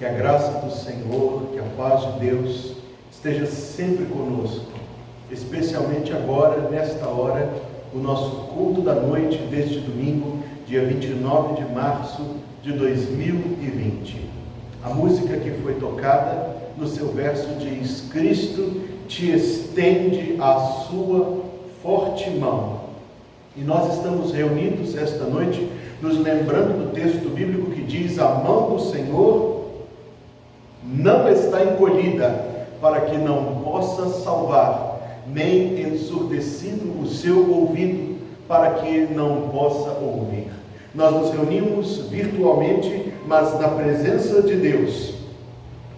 a graça do Senhor, que a paz de Deus esteja sempre conosco, especialmente agora, nesta hora, o nosso culto da noite deste domingo, dia 29 de março de 2020. A música que foi tocada, no seu verso diz: Cristo te estende a sua forte mão. E nós estamos reunidos esta noite, nos lembrando do texto bíblico que diz: a mão do Senhor não está encolhida, para que não possa salvar, nem ensurdecido o seu ouvido, para que não possa ouvir. Nós nos reunimos virtualmente, mas na presença de Deus,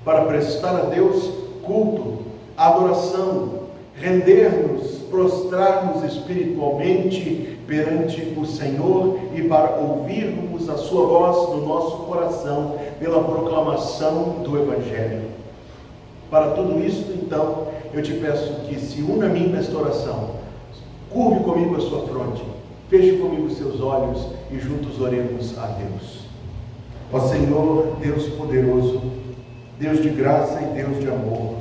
para prestar a Deus culto, adoração, render-nos, prostrar-nos espiritualmente perante o Senhor e para ouvirmos a sua voz no nosso coração pela proclamação do Evangelho. Para tudo isso, então, eu te peço que se una a mim nesta oração, curve comigo a sua fronte, feche comigo os seus olhos e juntos oremos a Deus. Ó Senhor, Deus poderoso, Deus de graça e Deus de amor,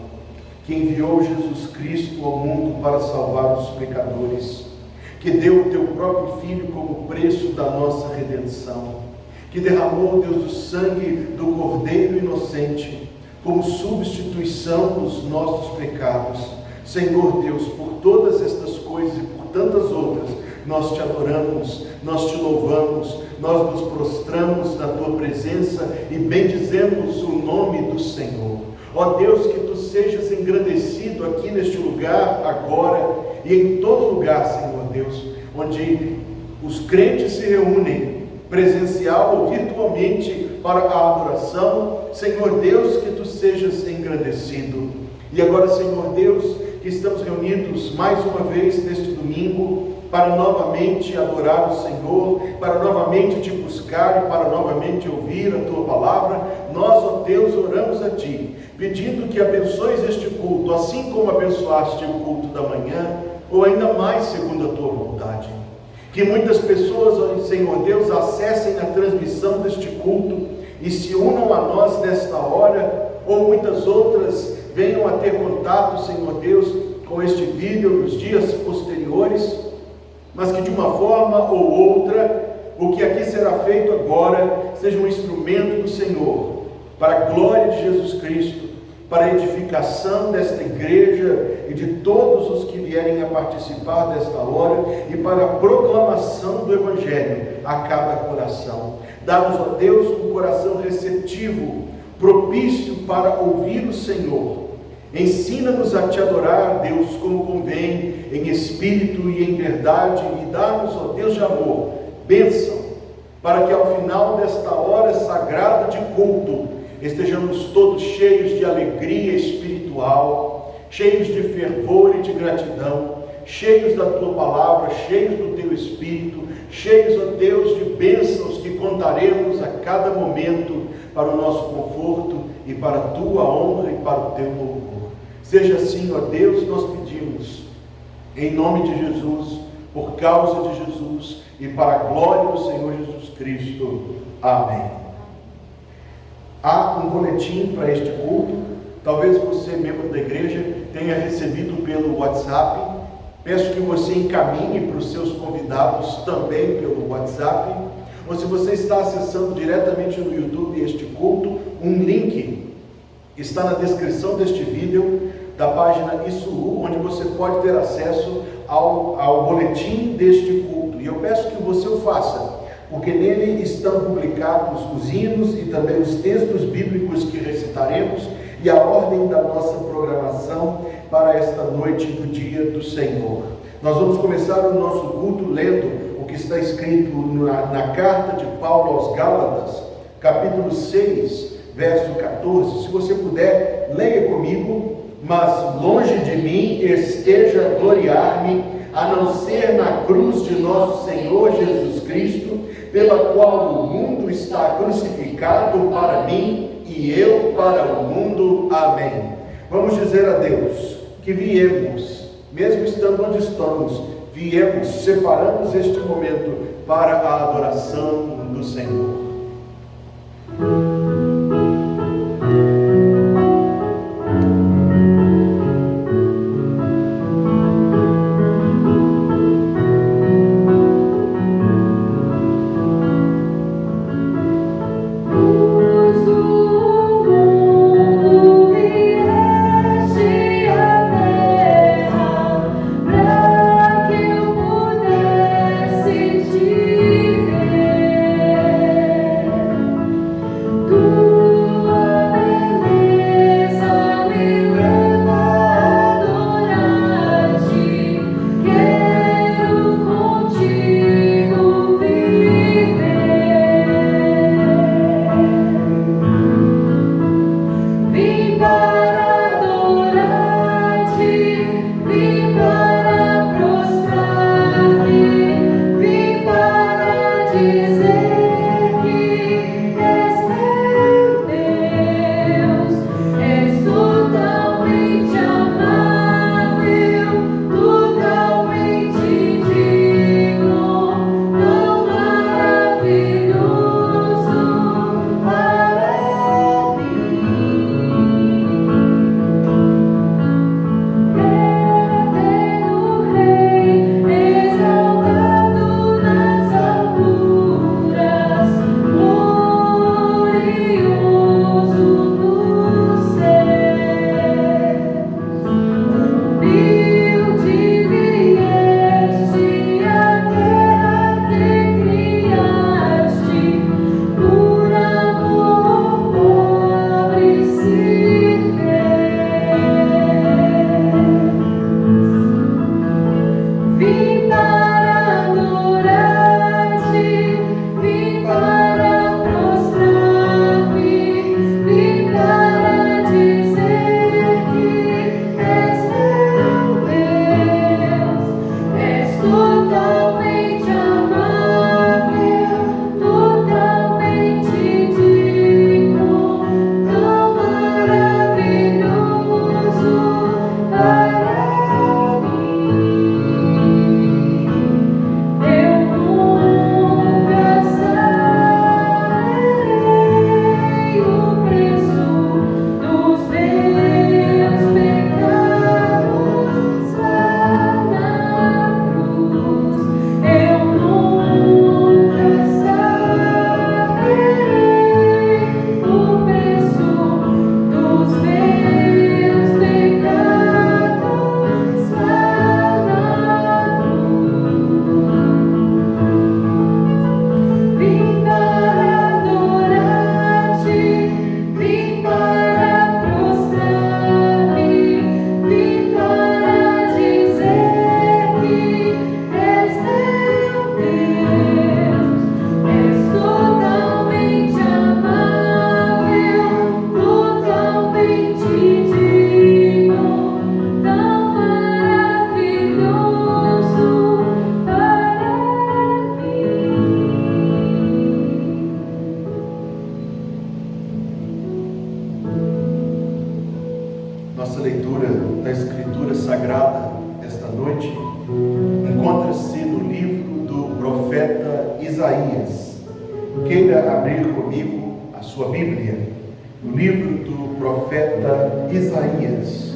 que enviou Jesus Cristo ao mundo para salvar os pecadores, que deu o teu próprio Filho como preço da nossa redenção, que derramou, Deus, o sangue do Cordeiro inocente como substituição dos nossos pecados. Senhor Deus, por todas estas coisas e por tantas outras, nós te adoramos, nós te louvamos, nós nos prostramos na tua presença e bendizemos o nome do Senhor. Ó Deus, que tu sejas engrandecido aqui neste lugar, agora e em todo lugar, Senhor Deus, onde os crentes se reúnem, presencial ou virtualmente, para a adoração. Senhor Deus, que tu sejas engrandecido. E agora, Senhor Deus, que estamos reunidos mais uma vez neste domingo, para novamente adorar o Senhor, para novamente te buscar e para novamente ouvir a tua palavra, nós, ó Deus, oramos a ti, pedindo que abençoes este culto, assim como abençoaste o culto da manhã, ou ainda mais segundo a tua vontade. Que muitas pessoas, ó Senhor Deus, acessem a transmissão deste culto e se unam a nós nesta hora, ou muitas outras venham a ter contato, Senhor Deus, com este vídeo nos dias posteriores, mas que de uma forma ou outra, o que aqui será feito agora, seja um instrumento do Senhor, para a glória de Jesus Cristo, para a edificação desta igreja e de todos os que vierem a participar desta hora e para a proclamação do Evangelho a cada coração. Dá-nos, ó Deus, um coração receptivo, propício para ouvir o Senhor. Ensina-nos a te adorar, Deus, como convém, em espírito e em verdade, e dá-nos, ó Deus de amor, bênção, para que ao final desta hora sagrada de culto, estejamos todos cheios de alegria espiritual, cheios de fervor e de gratidão, cheios da tua palavra, cheios do teu espírito, cheios, ó Deus, de bênçãos que contaremos a cada momento para o nosso conforto e para a tua honra e para o teu louvor. Seja assim, ó Deus, nós pedimos, em nome de Jesus, por causa de Jesus e para a glória do Senhor Jesus Cristo. Amém. Há um boletim para este culto. Talvez você, membro da igreja, tenha recebido pelo WhatsApp. Peço que você encaminhe para os seus convidados também pelo WhatsApp. Ou se você está acessando diretamente no YouTube este culto, um link está na descrição deste vídeo, da página ISUU, onde você pode ter acesso ao boletim deste culto. E eu peço que você o faça, porque nele estão publicados os hinos e também os textos bíblicos que recitaremos e a ordem da nossa programação para esta noite do dia do Senhor. Nós vamos começar o nosso culto lendo o que está escrito na carta de Paulo aos Gálatas, capítulo 6, verso 14. Se você puder, leia comigo. Mas longe de mim esteja a gloriar-me, a não ser na cruz de nosso Senhor Jesus Cristo, pela qual o mundo está crucificado para mim e eu para o mundo. Amém. Vamos dizer a Deus que viemos, mesmo estando onde estamos, separamos este momento para a adoração do Senhor. Nossa leitura da Escritura Sagrada esta noite encontra-se no livro do profeta Isaías. Queira abrir comigo a sua Bíblia, no livro do profeta Isaías.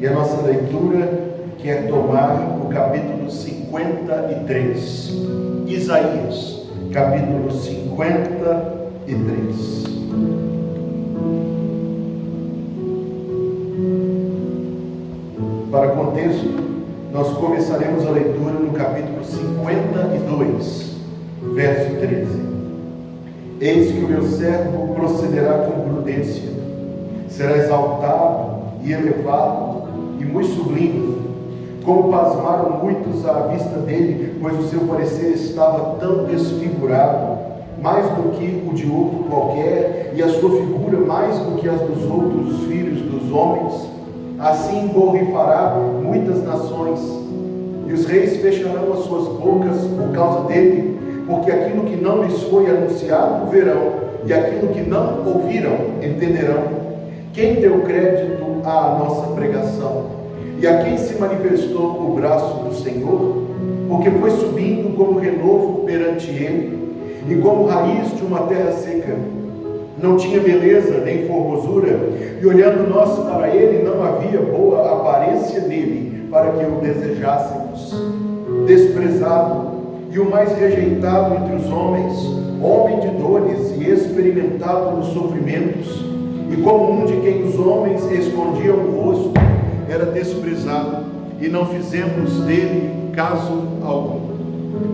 E a nossa leitura quer tomar o capítulo 53. Isaías, capítulo 53. Para contexto, nós começaremos a leitura no capítulo 52, verso 13. Eis que o meu servo procederá com prudência, será exaltado e elevado e muito sublime, como pasmaram muitos à vista dele, pois o seu parecer estava tão desfigurado, mais do que o de outro qualquer, e a sua figura mais do que as dos outros filhos dos homens. Assim borrifará muitas nações, e os reis fecharão as suas bocas por causa dele, porque aquilo que não lhes foi anunciado verão, e aquilo que não ouviram entenderão. Quem deu crédito à nossa pregação? E a quem se manifestou o braço do Senhor? Porque foi subindo como renovo perante ele, e como raiz de uma terra seca. Não tinha beleza nem formosura, e olhando nós para ele, não havia boa aparência nele, para que o desejássemos. Desprezado, e o mais rejeitado entre os homens, homem de dores e experimentado nos sofrimentos, e como um de quem os homens escondiam o rosto, era desprezado, e não fizemos dele caso algum.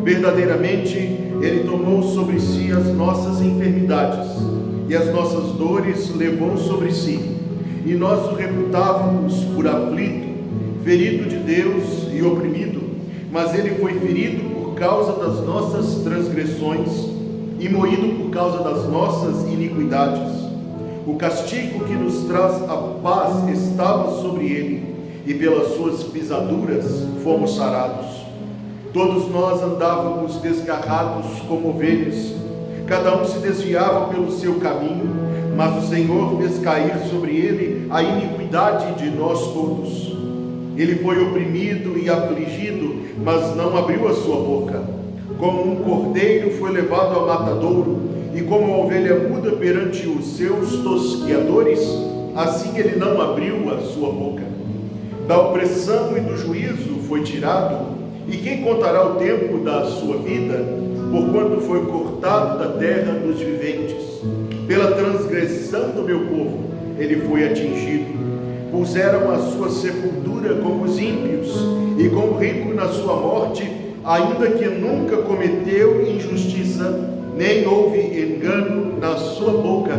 Verdadeiramente, ele tomou sobre si as nossas enfermidades, e as nossas dores levou sobre si, e nós o reputávamos por aflito, ferido de Deus e oprimido, mas ele foi ferido por causa das nossas transgressões, e moído por causa das nossas iniquidades. O castigo que nos traz a paz estava sobre ele, e pelas suas pisaduras fomos sarados. Todos nós andávamos desgarrados como ovelhas, cada um se desviava pelo seu caminho, mas o Senhor fez cair sobre ele a iniquidade de nós todos. Ele foi oprimido e afligido, mas não abriu a sua boca. Como um cordeiro foi levado ao matadouro, e como uma ovelha muda perante os seus tosqueadores, assim ele não abriu a sua boca. Da opressão e do juízo foi tirado, e quem contará o tempo da sua vida, porquanto foi cortado da terra dos viventes? Pela transgressão do meu povo ele foi atingido. Puseram a sua sepultura com os ímpios, e com o rico na sua morte, ainda que nunca cometeu injustiça, nem houve engano na sua boca.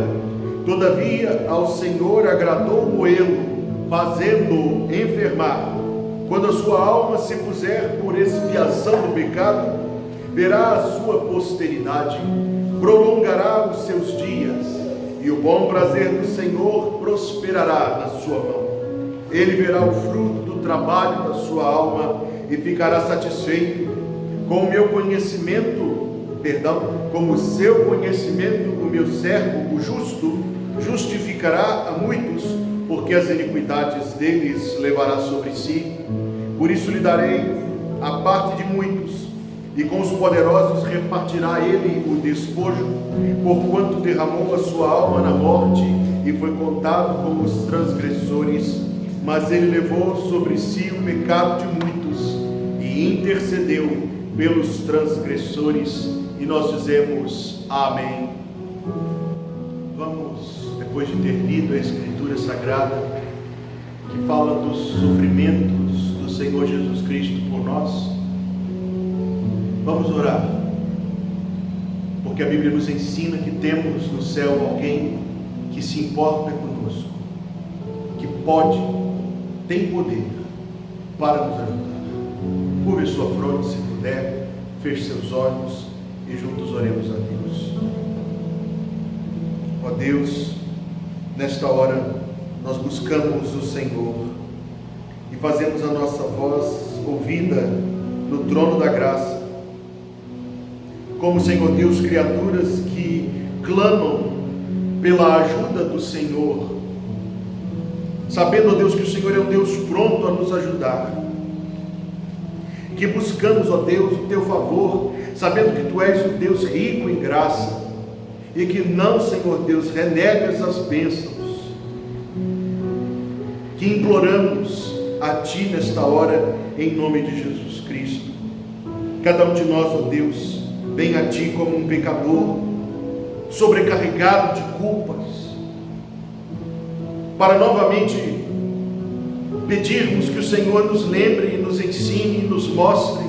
Todavia ao Senhor agradou moê-lo, fazendo-o enfermar. Quando a sua alma se puser por expiação do pecado, verá a sua posteridade, prolongará os seus dias, e o bom prazer do Senhor prosperará na sua mão. Ele verá o fruto do trabalho da sua alma e ficará satisfeito. Com o meu conhecimento, como o seu conhecimento, o meu servo, o justo, justificará a muitos, porque as iniquidades deles levará sobre si. Por isso lhe darei a parte de muitos, e com os poderosos repartirá ele o despojo, porquanto derramou a sua alma na morte, e foi contado como os transgressores. Mas ele levou sobre si o pecado de muitos, e intercedeu pelos transgressores. E nós dizemos amém. Vamos, depois de ter lido a Escritura Sagrada, que fala dos sofrimentos do Senhor Jesus Cristo por nós, vamos orar, porque a Bíblia nos ensina que temos no céu alguém que se importa conosco, que pode, tem poder para nos ajudar. Curve sua fronte se puder, feche seus olhos e juntos oremos a Deus. Ó Deus, nesta hora nós buscamos o Senhor e fazemos a nossa voz ouvida no trono da graça. Como, Senhor Deus, criaturas que clamam pela ajuda do Senhor, sabendo, ó Deus, que o Senhor é um Deus pronto a nos ajudar, que buscamos, ó Deus, o teu favor, sabendo que tu és um Deus rico em graça, e que não, Senhor Deus, renegas as bênçãos, que imploramos a Ti nesta hora, em nome de Jesus Cristo. Cada um de nós, ó Deus, vem a Ti como um pecador, sobrecarregado de culpas, para novamente pedirmos que o Senhor nos lembre e nos ensine e nos mostre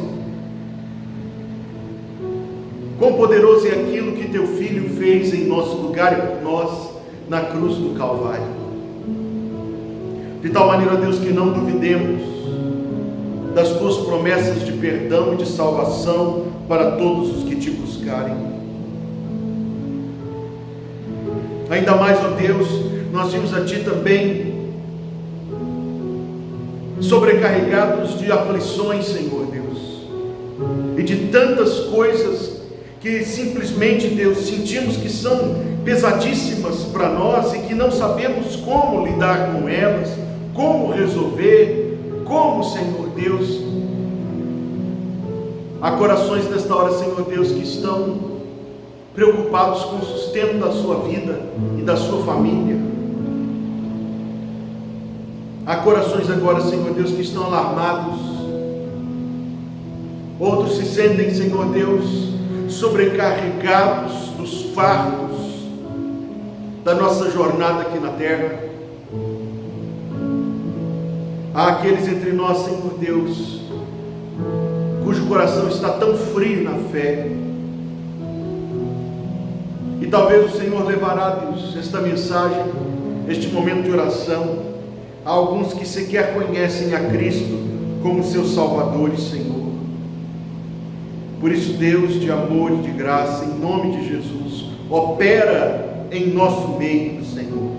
quão poderoso é aquilo que Teu Filho fez em nosso lugar e por nós na cruz do Calvário. De tal maneira, Deus, que não duvidemos das Tuas promessas de perdão e de salvação para todos os que Te buscarem. Ainda mais, ó Deus, nós vimos a Ti também sobrecarregados de aflições, Senhor Deus, e de tantas coisas que simplesmente, Deus, sentimos que são pesadíssimas para nós e que não sabemos como lidar com elas, como resolver, como, Senhor Deus. Há corações nesta hora, Senhor Deus, que estão preocupados com o sustento da sua vida e da sua família. Há corações agora, Senhor Deus, que estão alarmados. Outros se sentem, Senhor Deus, sobrecarregados dos fardos da nossa jornada aqui na terra. Há aqueles entre nós, Senhor Deus, cujo coração está tão frio na fé. E talvez o Senhor levará, Deus, esta mensagem, este momento de oração, a alguns que sequer conhecem a Cristo como seu Salvador e Senhor. Por isso, Deus de amor e de graça, em nome de Jesus, opera em nosso meio, Senhor.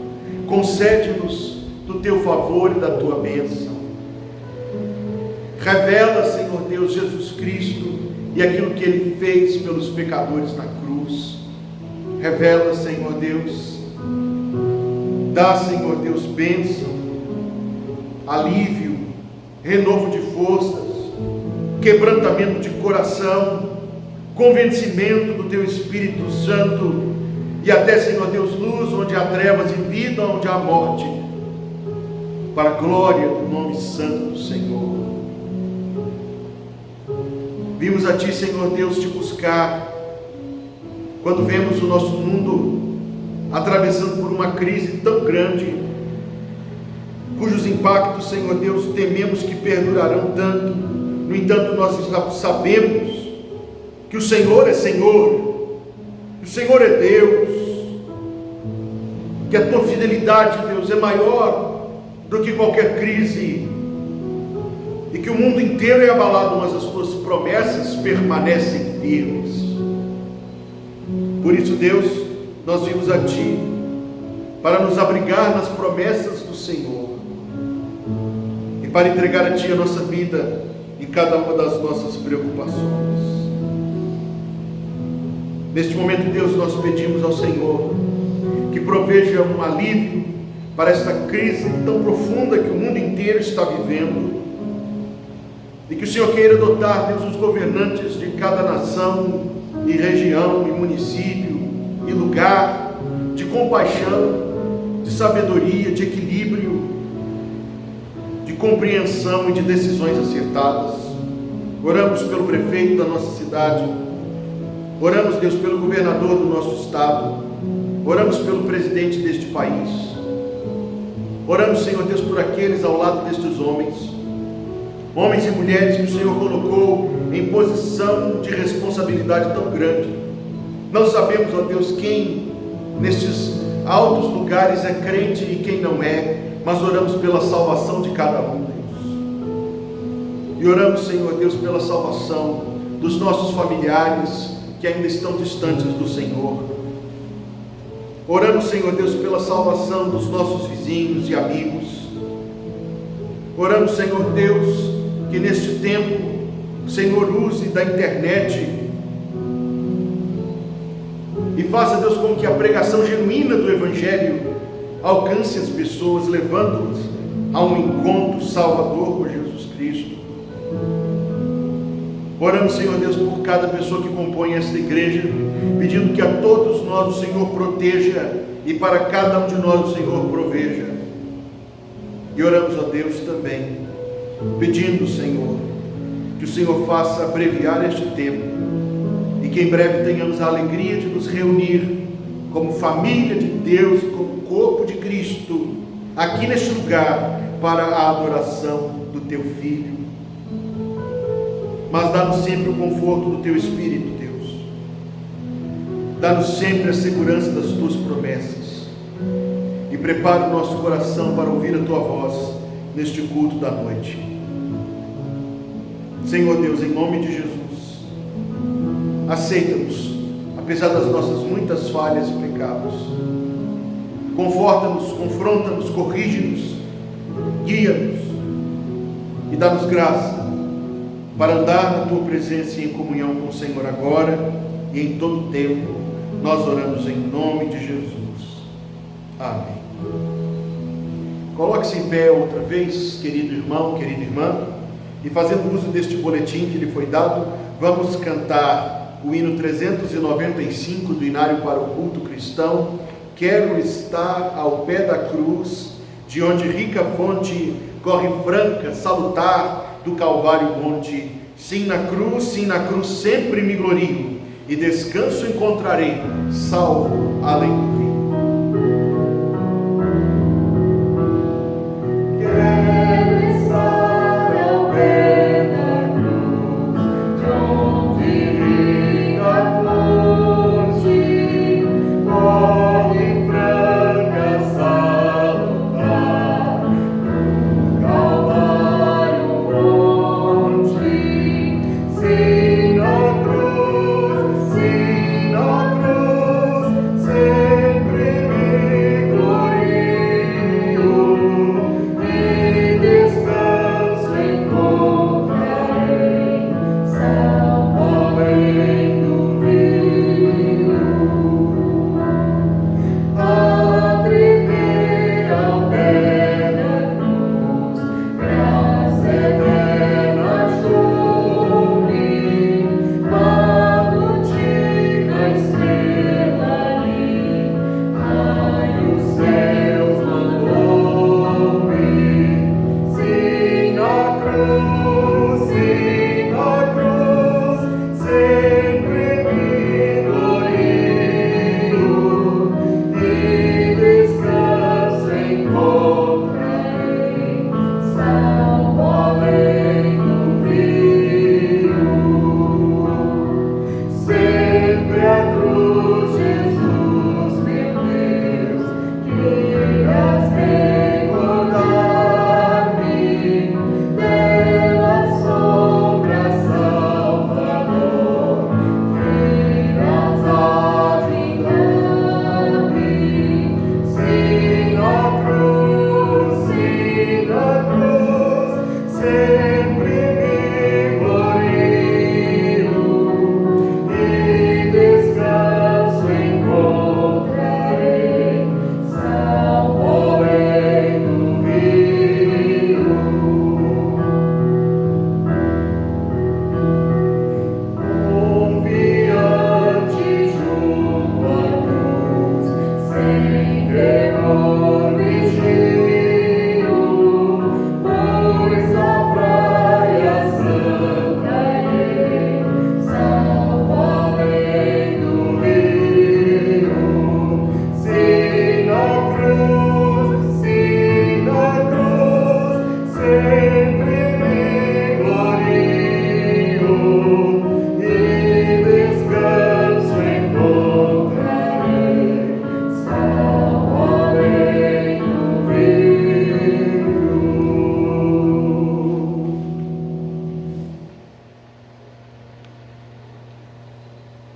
Concede-nos do Teu favor e da Tua bênção. Revela, Senhor Deus, Jesus Cristo e aquilo que Ele fez pelos pecadores na cruz. Revela, Senhor Deus, dá, Senhor Deus, bênção, alívio, renovo de forças, quebrantamento de coração, convencimento do Teu Espírito Santo e até, Senhor Deus, luz onde há trevas e vida onde há morte, para a glória do nome santo do Senhor. Vimos a Ti, Senhor Deus, Te buscar quando vemos o nosso mundo atravessando por uma crise tão grande, cujos impactos, Senhor Deus, tememos que perdurarão tanto. No entanto, nós sabemos que o Senhor é Senhor, que o Senhor é Deus, que a Tua fidelidade, Deus, é maior do que qualquer crise, e que o mundo inteiro é abalado, mas as Tuas promessas permanecem firmes. Por isso, Deus, nós vimos a Ti para nos abrigar nas promessas do Senhor e para entregar a Ti a nossa vida em cada uma das nossas preocupações. Neste momento, Deus, nós pedimos ao Senhor que proveja um alívio para esta crise tão profunda que o mundo inteiro está vivendo, e que o Senhor queira dotar, Deus, os governantes de cada nação e região e município e lugar de compaixão, de sabedoria, de equilíbrio, de compreensão e de decisões acertadas. Oramos pelo prefeito da nossa cidade, oramos, Deus, pelo governador do nosso estado, oramos pelo presidente deste país, oramos, Senhor Deus, por aqueles ao lado destes homens e mulheres que o Senhor colocou em posição de responsabilidade tão grande. Não sabemos, ó Deus, quem nestes altos lugares é crente e quem não é, mas oramos pela salvação de cada um, Deus. E oramos, Senhor Deus, pela salvação dos nossos familiares que ainda estão distantes do Senhor. Oramos, Senhor Deus, pela salvação dos nossos vizinhos e amigos. Oramos, Senhor Deus, que neste tempo o Senhor use da internet e faça, Deus, com que a pregação genuína do Evangelho alcance as pessoas, levando-as a um encontro salvador com Jesus Cristo. Oramos, Senhor Deus, por cada pessoa que compõe esta igreja, pedindo que a todos nós o Senhor proteja e para cada um de nós o Senhor proveja. E oramos a Deus também, pedindo, Senhor, que o Senhor faça abreviar este tempo e que em breve tenhamos a alegria de nos reunir como família de Deus e como corpo de Cristo aqui neste lugar para a adoração do Teu Filho. Mas dá-nos sempre o conforto do Teu Espírito, Deus. Dá-nos sempre a segurança das Tuas promessas. E prepara o nosso coração para ouvir a Tua voz neste culto da noite. Senhor Deus, em nome de Jesus, aceita-nos, apesar das nossas muitas falhas e pecados. Conforta-nos, confronta-nos, corrige-nos, guia-nos e dá-nos graça para andar na Tua presença e em comunhão com o Senhor agora e em todo o tempo. Nós oramos em nome de Jesus. Amém. Coloque-se em pé outra vez, querido irmão, querida irmã, e fazendo uso deste boletim que lhe foi dado, vamos cantar o hino 395 do Inário para o Culto Cristão. Quero estar ao pé da cruz, de onde rica fonte corre franca, salutar do Calvário monte. Sim na cruz sempre me glorio, e descanso encontrarei, salvo além do rio.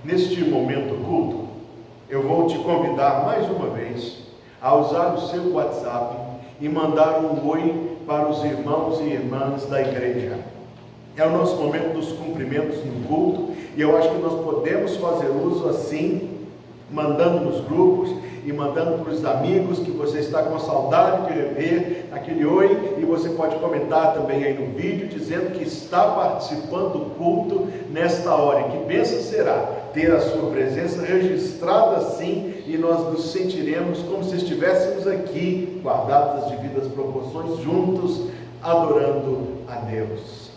Neste momento oculto, eu vou te convidar mais uma vez a usar o seu WhatsApp e mandar um oi para os irmãos e irmãs da igreja. É o nosso momento dos cumprimentos no culto, e eu acho que nós podemos fazer uso assim, mandando nos grupos e mandando para os amigos que você está com saudade de rever, aquele oi, e você pode comentar também aí no vídeo, dizendo que está participando do culto nesta hora. E que bênção será ter a sua presença registrada assim, e nós nos sentiremos como se estivéssemos aqui, guardados as devidas proporções, juntos, adorando a Deus.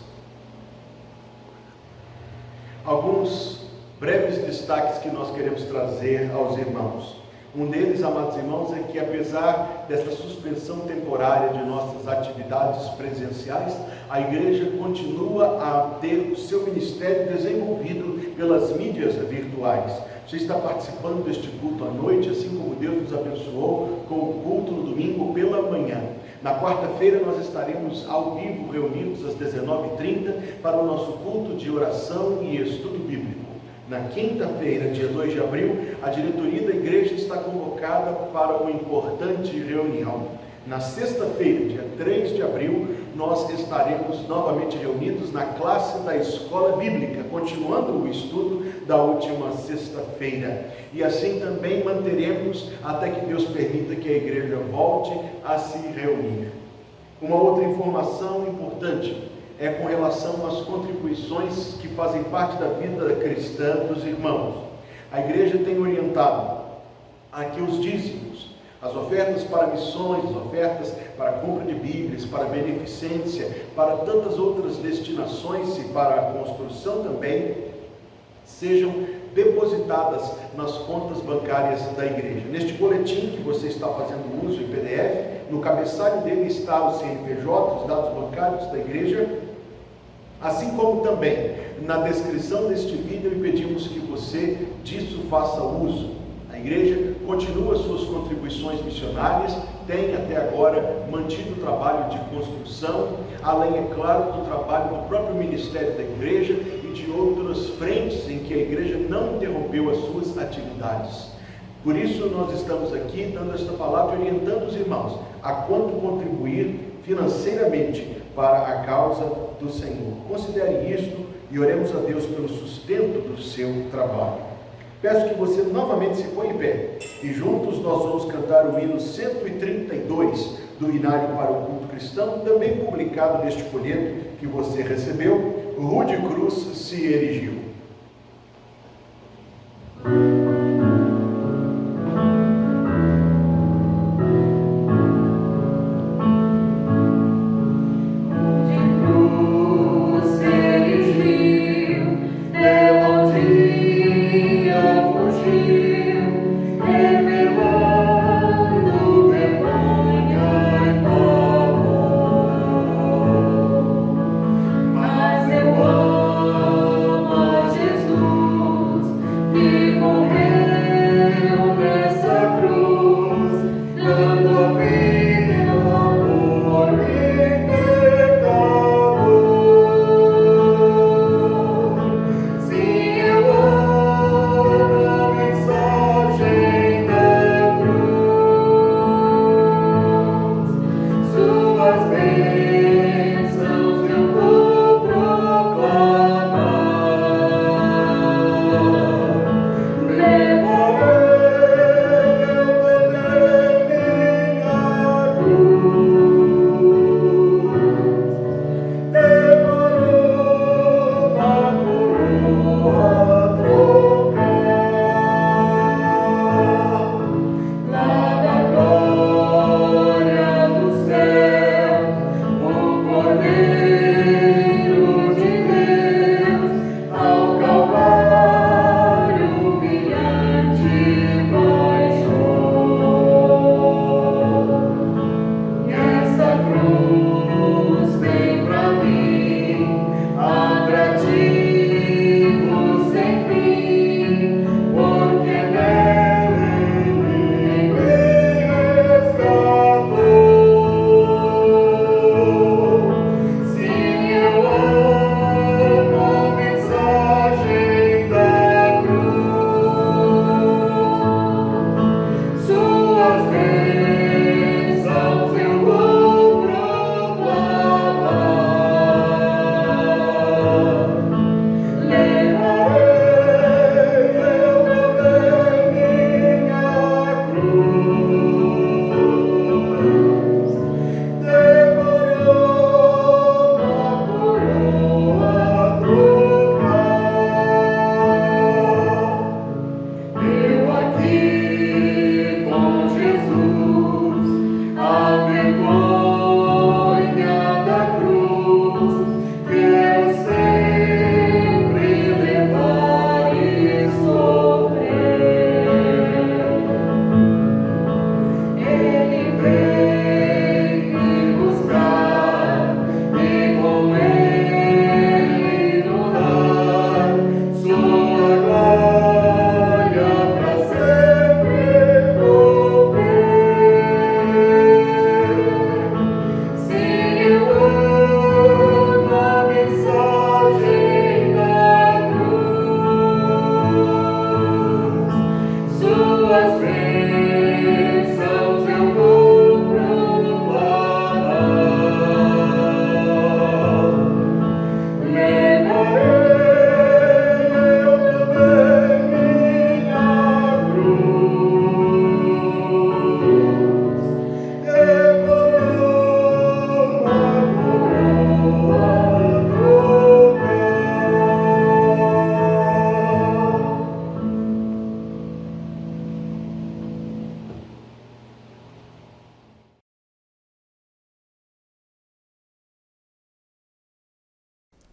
Alguns breves destaques que nós queremos trazer aos irmãos. Um deles, amados irmãos, é que apesar desta suspensão temporária de nossas atividades presenciais, a igreja continua a ter o seu ministério desenvolvido pelas mídias virtuais. Você está participando deste culto à noite, assim como Deus nos abençoou com o culto no domingo pela manhã. Na quarta-feira nós estaremos ao vivo, reunidos às 19h30, para o nosso culto de oração e estudo bíblico. Na quinta-feira, dia 2 de abril, a diretoria da igreja está convocada para uma importante reunião. Na sexta-feira, dia 3 de abril, nós estaremos novamente reunidos na classe da escola bíblica, continuando o estudo da última sexta-feira. E assim também manteremos até que Deus permita que a igreja volte a se reunir. Uma outra informação importante é com relação às contribuições que fazem parte da vida cristã dos irmãos. A igreja tem orientado aqui os dízimos, as ofertas para missões, as ofertas para compra de Bíblias, para beneficência, para tantas outras destinações e para a construção também, sejam depositadas nas contas bancárias da igreja. Neste boletim que você está fazendo uso em PDF, no cabeçalho dele está o CNPJ, os dados bancários da igreja, assim como também na descrição deste vídeo e pedimos que você disso faça uso. A igreja continua suas contribuições missionárias, tem até agora mantido o trabalho de construção, além, é claro, do trabalho do próprio ministério da igreja e de outras frentes em que a igreja não interrompeu as suas atividades. Por isso nós estamos aqui dando esta palavra e orientando os irmãos a quanto contribuir financeiramente para a causa do Senhor. Considere isto e oremos a Deus pelo sustento do seu trabalho. Peço que você novamente se ponha em pé e juntos nós vamos cantar o hino 132 do Inário para o Culto Cristão, também publicado neste folheto que você recebeu. Rude Cruz se erigiu. Mas eu amo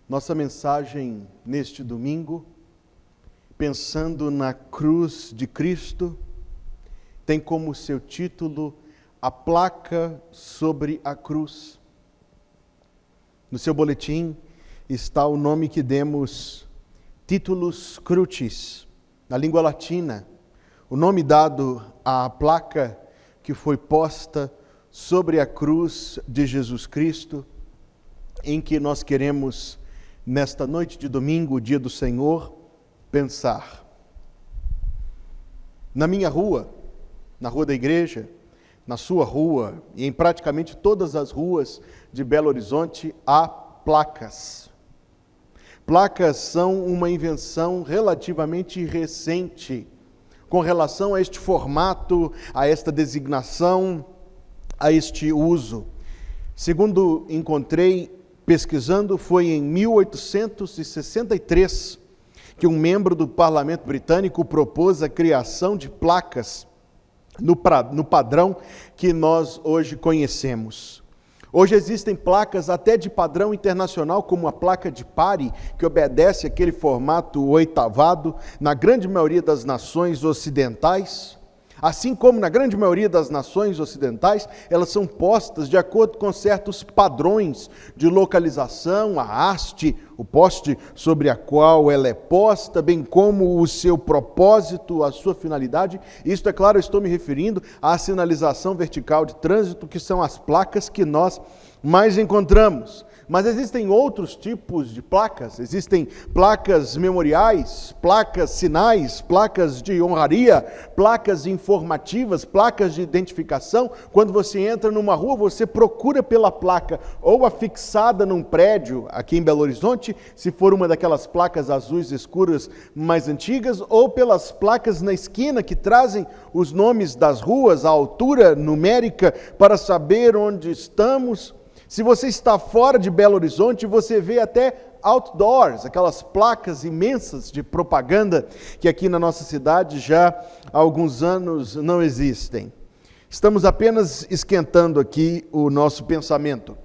Nossa mensagem neste domingo, pensando na cruz de Cristo, tem como seu título A Placa sobre a Cruz. No seu boletim está o nome que demos Titulus Crucis, na língua latina, o nome dado à placa que foi posta sobre a cruz de Jesus Cristo, em que nós queremos, nesta noite de domingo, dia do Senhor, pensar. Na minha rua, na rua da igreja, na sua rua e em praticamente todas as ruas de Belo Horizonte há placas. Placas são uma invenção relativamente recente com relação a este formato, a esta designação, a este uso. Segundo encontrei pesquisando, foi em 1863 que um membro do parlamento britânico propôs a criação de placas no padrão que nós hoje conhecemos. Hoje existem placas até de padrão internacional, como a placa de Pari, que obedece àquele formato oitavado na grande maioria das nações ocidentais. Assim como na grande maioria das nações ocidentais, elas são postas de acordo com certos padrões de localização, a haste, o poste sobre a qual ela é posta, bem como o seu propósito, a sua finalidade. Isto, é claro, eu estou me referindo à sinalização vertical de trânsito, que são as placas que nós mais encontramos. Mas existem outros tipos de placas, existem placas memoriais, placas sinais, placas de honraria, placas informativas, placas de identificação. Quando você entra numa rua, você procura pela placa, ou afixada num prédio, aqui em Belo Horizonte, se for uma daquelas placas azuis escuras mais antigas, ou pelas placas na esquina que trazem os nomes das ruas, a altura numérica, para saber onde estamos. Se você está fora de Belo Horizonte, você vê até outdoors, aquelas placas imensas de propaganda que aqui na nossa cidade já há alguns anos não existem. Estamos apenas esquentando aqui o nosso pensamento.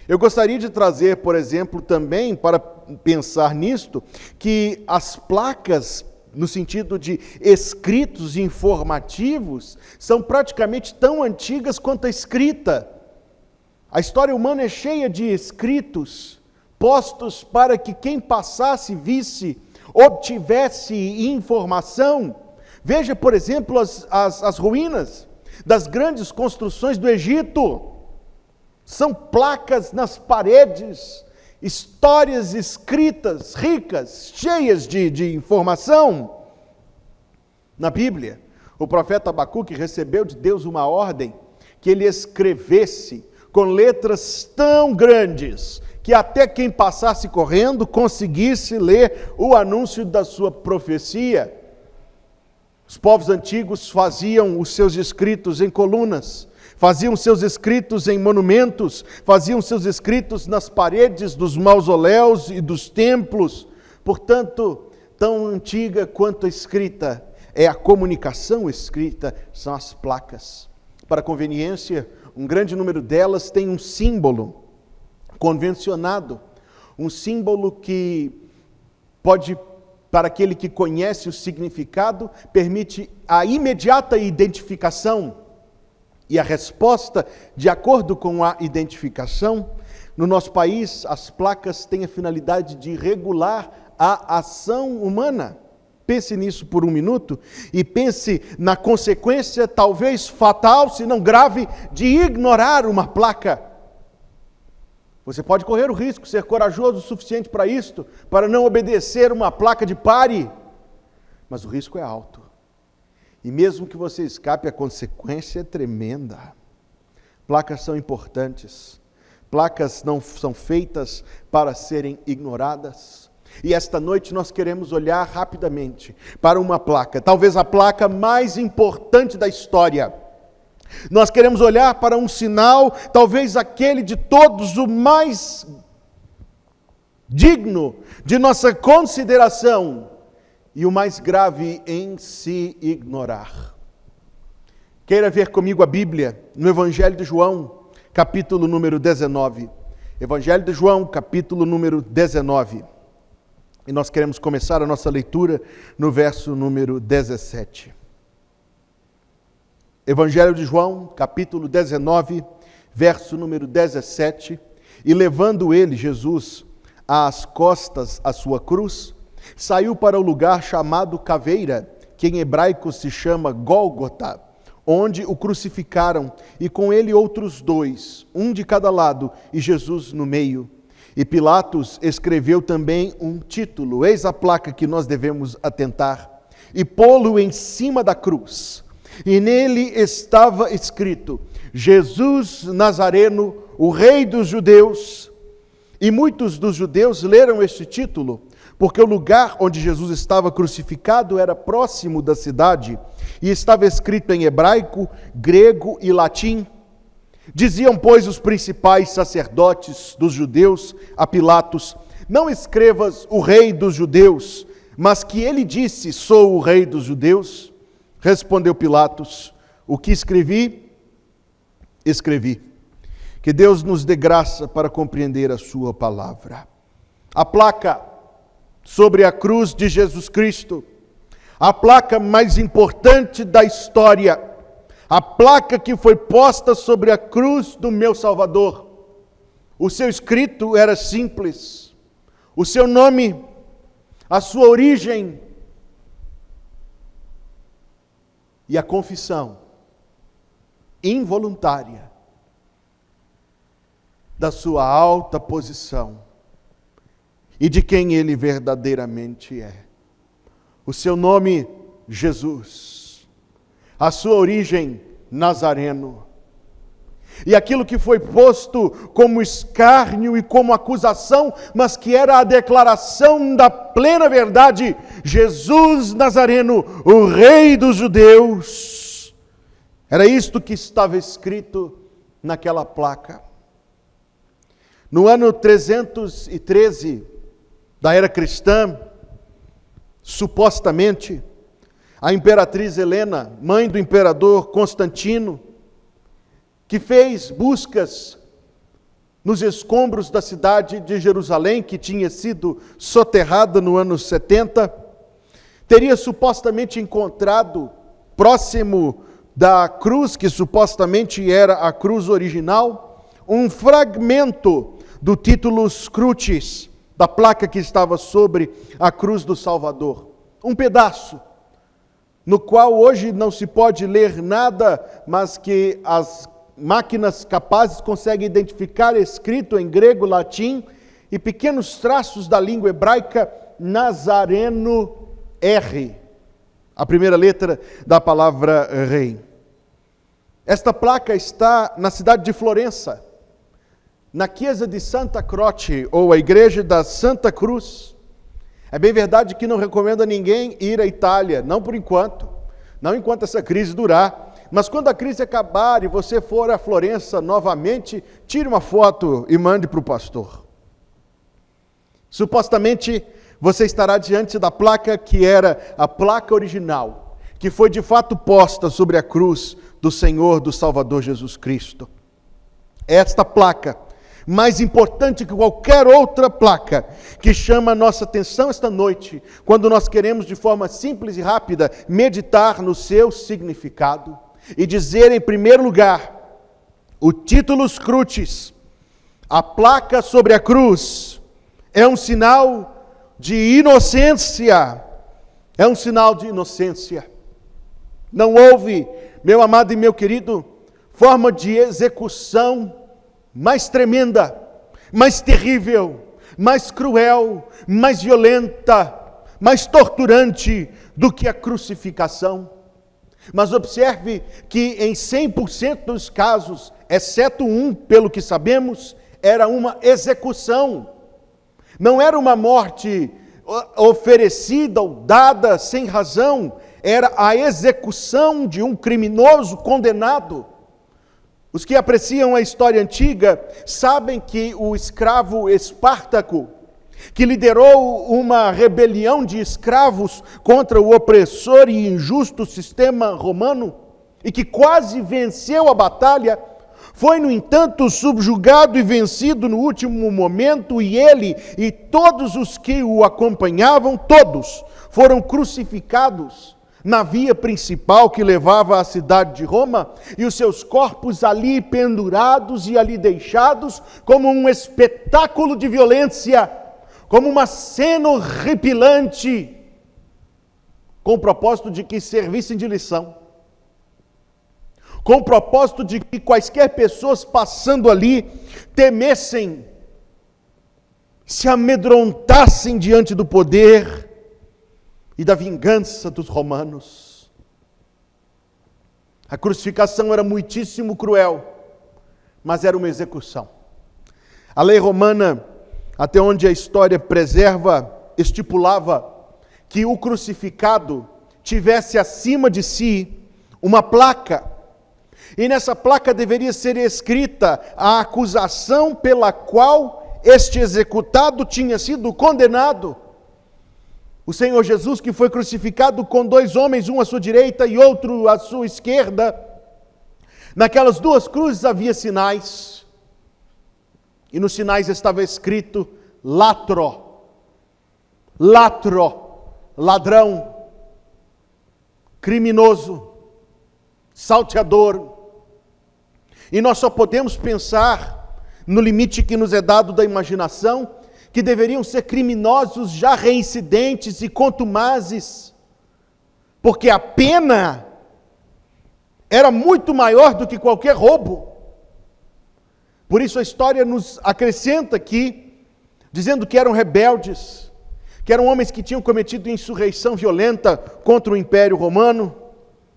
Eu gostaria de trazer, por exemplo, também para pensar nisto, que as placas, no sentido de escritos informativos, são praticamente tão antigas quanto a escrita. A história humana é cheia de escritos postos para que quem passasse, visse, obtivesse informação. Veja, por exemplo, as ruínas das grandes construções do Egito. São placas nas paredes, histórias escritas, ricas, cheias de informação. Na Bíblia, o profeta Abacuque recebeu de Deus uma ordem que ele escrevesse com letras tão grandes, que até quem passasse correndo conseguisse ler o anúncio da sua profecia. Os povos antigos faziam os seus escritos em colunas, faziam seus escritos em monumentos, faziam seus escritos nas paredes dos mausoléus e dos templos. Portanto, tão antiga quanto a escrita é a comunicação escrita, são as placas. Para conveniência, um grande número delas tem um símbolo convencionado, um símbolo que pode, para aquele que conhece o significado, permite a imediata identificação e a resposta de acordo com a identificação. No nosso país, as placas têm a finalidade de regular a ação humana. Pense nisso por um minuto e pense na consequência, talvez fatal, se não grave, de ignorar uma placa. Você pode correr o risco, ser corajoso o suficiente para isto, para não obedecer uma placa de pare, mas o risco é alto. E mesmo que você escape, a consequência é tremenda. Placas são importantes. Placas não são feitas para serem ignoradas. E esta noite nós queremos olhar rapidamente para uma placa, talvez a placa mais importante da história. Nós queremos olhar para um sinal, talvez aquele de todos o mais digno de nossa consideração e o mais grave em se ignorar. Queira ver comigo a Bíblia no Evangelho de João, capítulo número 19. Evangelho de João, capítulo número 19. E nós queremos começar a nossa leitura no verso número 17. Evangelho de João, capítulo 19, verso número 17. E levando ele, Jesus, às costas a sua cruz, saiu para o lugar chamado Caveira, que em hebraico se chama Gólgota, onde o crucificaram, e com ele outros dois, um de cada lado, e Jesus no meio. E Pilatos escreveu também um título, eis a placa que nós devemos atentar, e pô-lo em cima da cruz. E nele estava escrito, Jesus Nazareno, o Rei dos Judeus. E muitos dos judeus leram este título, porque o lugar onde Jesus estava crucificado era próximo da cidade, e estava escrito em hebraico, grego e latim. Diziam, pois, os principais sacerdotes dos judeus a Pilatos, não escrevas o Rei dos Judeus, mas que ele disse, sou o Rei dos Judeus. Respondeu Pilatos, o que escrevi, escrevi. Que Deus nos dê graça para compreender a sua palavra. A placa sobre a cruz de Jesus Cristo, a placa mais importante da história, a placa que foi posta sobre a cruz do meu Salvador. O seu escrito era simples, o seu nome, a sua origem e a confissão involuntária da sua alta posição e de quem ele verdadeiramente é. O seu nome, Jesus. A sua origem, Nazareno. E aquilo que foi posto como escárnio e como acusação, mas que era a declaração da plena verdade, Jesus Nazareno, o Rei dos Judeus. Era isto que estava escrito naquela placa. No ano 313 da era cristã, supostamente, a imperatriz Helena, mãe do imperador Constantino, que fez buscas nos escombros da cidade de Jerusalém, que tinha sido soterrada no ano 70, teria supostamente encontrado, próximo da cruz, que supostamente era a cruz original, um fragmento do Titulus Crucis, da placa que estava sobre a cruz do Salvador. Um pedaço, no qual hoje não se pode ler nada, mas que as máquinas capazes conseguem identificar escrito em grego, latim e pequenos traços da língua hebraica, Nazareno R, a primeira letra da palavra rei. Esta placa está na cidade de Florença, na Chiesa di Santa Croce, ou a Igreja da Santa Cruz. É bem verdade que não recomendo a ninguém ir à Itália, não por enquanto, não enquanto essa crise durar, mas quando a crise acabar e você for a Florença novamente, tire uma foto e mande para o pastor. Supostamente, você estará diante da placa que era a placa original, que foi de fato posta sobre a cruz do Senhor, do Salvador Jesus Cristo. Esta placa, mais importante que qualquer outra placa, que chama a nossa atenção esta noite, quando nós queremos de forma simples e rápida meditar no seu significado e dizer em primeiro lugar, o Titulus Crucis, a placa sobre a cruz, é um sinal de inocência, é um sinal de inocência. Não houve, meu amado e meu querido, forma de execução mais tremenda, mais terrível, mais cruel, mais violenta, mais torturante do que a crucificação. Mas observe que em 100% dos casos, exceto um, pelo que sabemos, era uma execução. Não era uma morte oferecida ou dada sem razão, era a execução de um criminoso condenado. Os que apreciam a história antiga sabem que o escravo Espartaco, que liderou uma rebelião de escravos contra o opressor e injusto sistema romano, e que quase venceu a batalha, Foi, no entanto, subjugado e vencido no último momento, e ele e todos os que o acompanhavam, todos, foram crucificados na via principal que levava à cidade de Roma, e os seus corpos ali pendurados e ali deixados como um espetáculo de violência, como uma cena horripilante, com o propósito de que servissem de lição, com o propósito de que quaisquer pessoas passando ali temessem, se amedrontassem diante do poder e da vingança dos romanos. A crucificação era muitíssimo cruel, mas era uma execução. A lei romana, até onde a história preserva, estipulava que o crucificado tivesse acima de si uma placa, e nessa placa deveria ser escrita a acusação pela qual este executado tinha sido condenado. O Senhor Jesus, que foi crucificado com 2 homens, um à sua direita e outro à sua esquerda, naquelas 2 cruzes havia sinais, e nos sinais estava escrito latro, ladrão, criminoso, salteador. E nós só podemos pensar, no limite que nos é dado da imaginação, que deveriam ser criminosos já reincidentes e contumazes, porque a pena era muito maior do que qualquer roubo. Por isso a história nos acrescenta aqui, dizendo que eram rebeldes, que eram homens que tinham cometido insurreição violenta contra o Império Romano.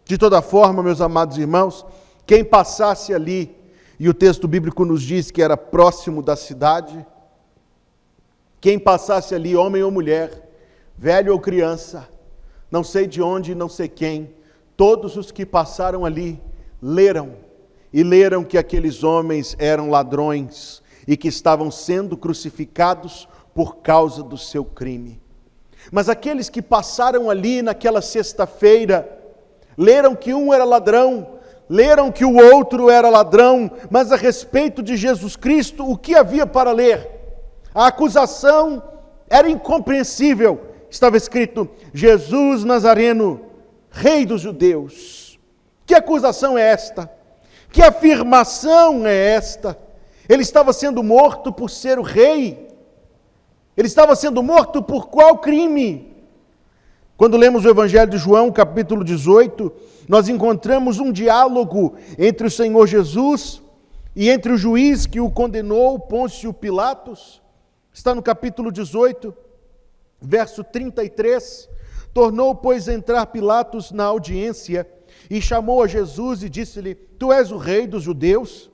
De toda forma, meus amados irmãos, quem passasse ali, e o texto bíblico nos diz que era próximo da cidade, quem passasse ali, homem ou mulher, velho ou criança, não sei de onde, não sei quem, todos os que passaram ali leram que aqueles homens eram ladrões e que estavam sendo crucificados por causa do seu crime. Mas aqueles que passaram ali naquela sexta-feira, leram que um era ladrão, leram que o outro era ladrão, mas a respeito de Jesus Cristo, o que havia para ler? A acusação era incompreensível. Estava escrito: Jesus Nazareno, Rei dos Judeus. Que acusação é esta? Que afirmação é esta? Ele estava sendo morto por ser o rei. Ele estava sendo morto por qual crime? Quando lemos o Evangelho de João, capítulo 18, nós encontramos um diálogo entre o Senhor Jesus e entre o juiz que o condenou, Pôncio Pilatos. Está no capítulo 18, verso 33. Tornou, pois, entrar Pilatos na audiência e chamou a Jesus e disse-lhe: Tu és o rei dos judeus?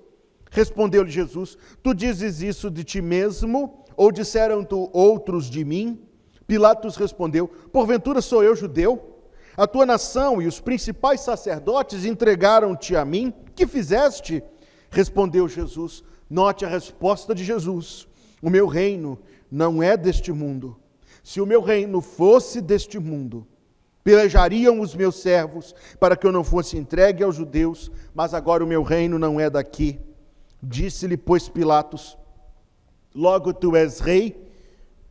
Respondeu-lhe Jesus: Tu dizes isso de ti mesmo, ou disseram-te outros de mim? Pilatos respondeu: Porventura sou eu judeu? A tua nação e os principais sacerdotes entregaram-te a mim. Que fizeste? Respondeu Jesus. Note a resposta de Jesus: O meu reino não é deste mundo. Se o meu reino fosse deste mundo, pelejariam os meus servos para que eu não fosse entregue aos judeus, mas agora o meu reino não é daqui. Disse-lhe, pois, Pilatos: Logo tu és rei?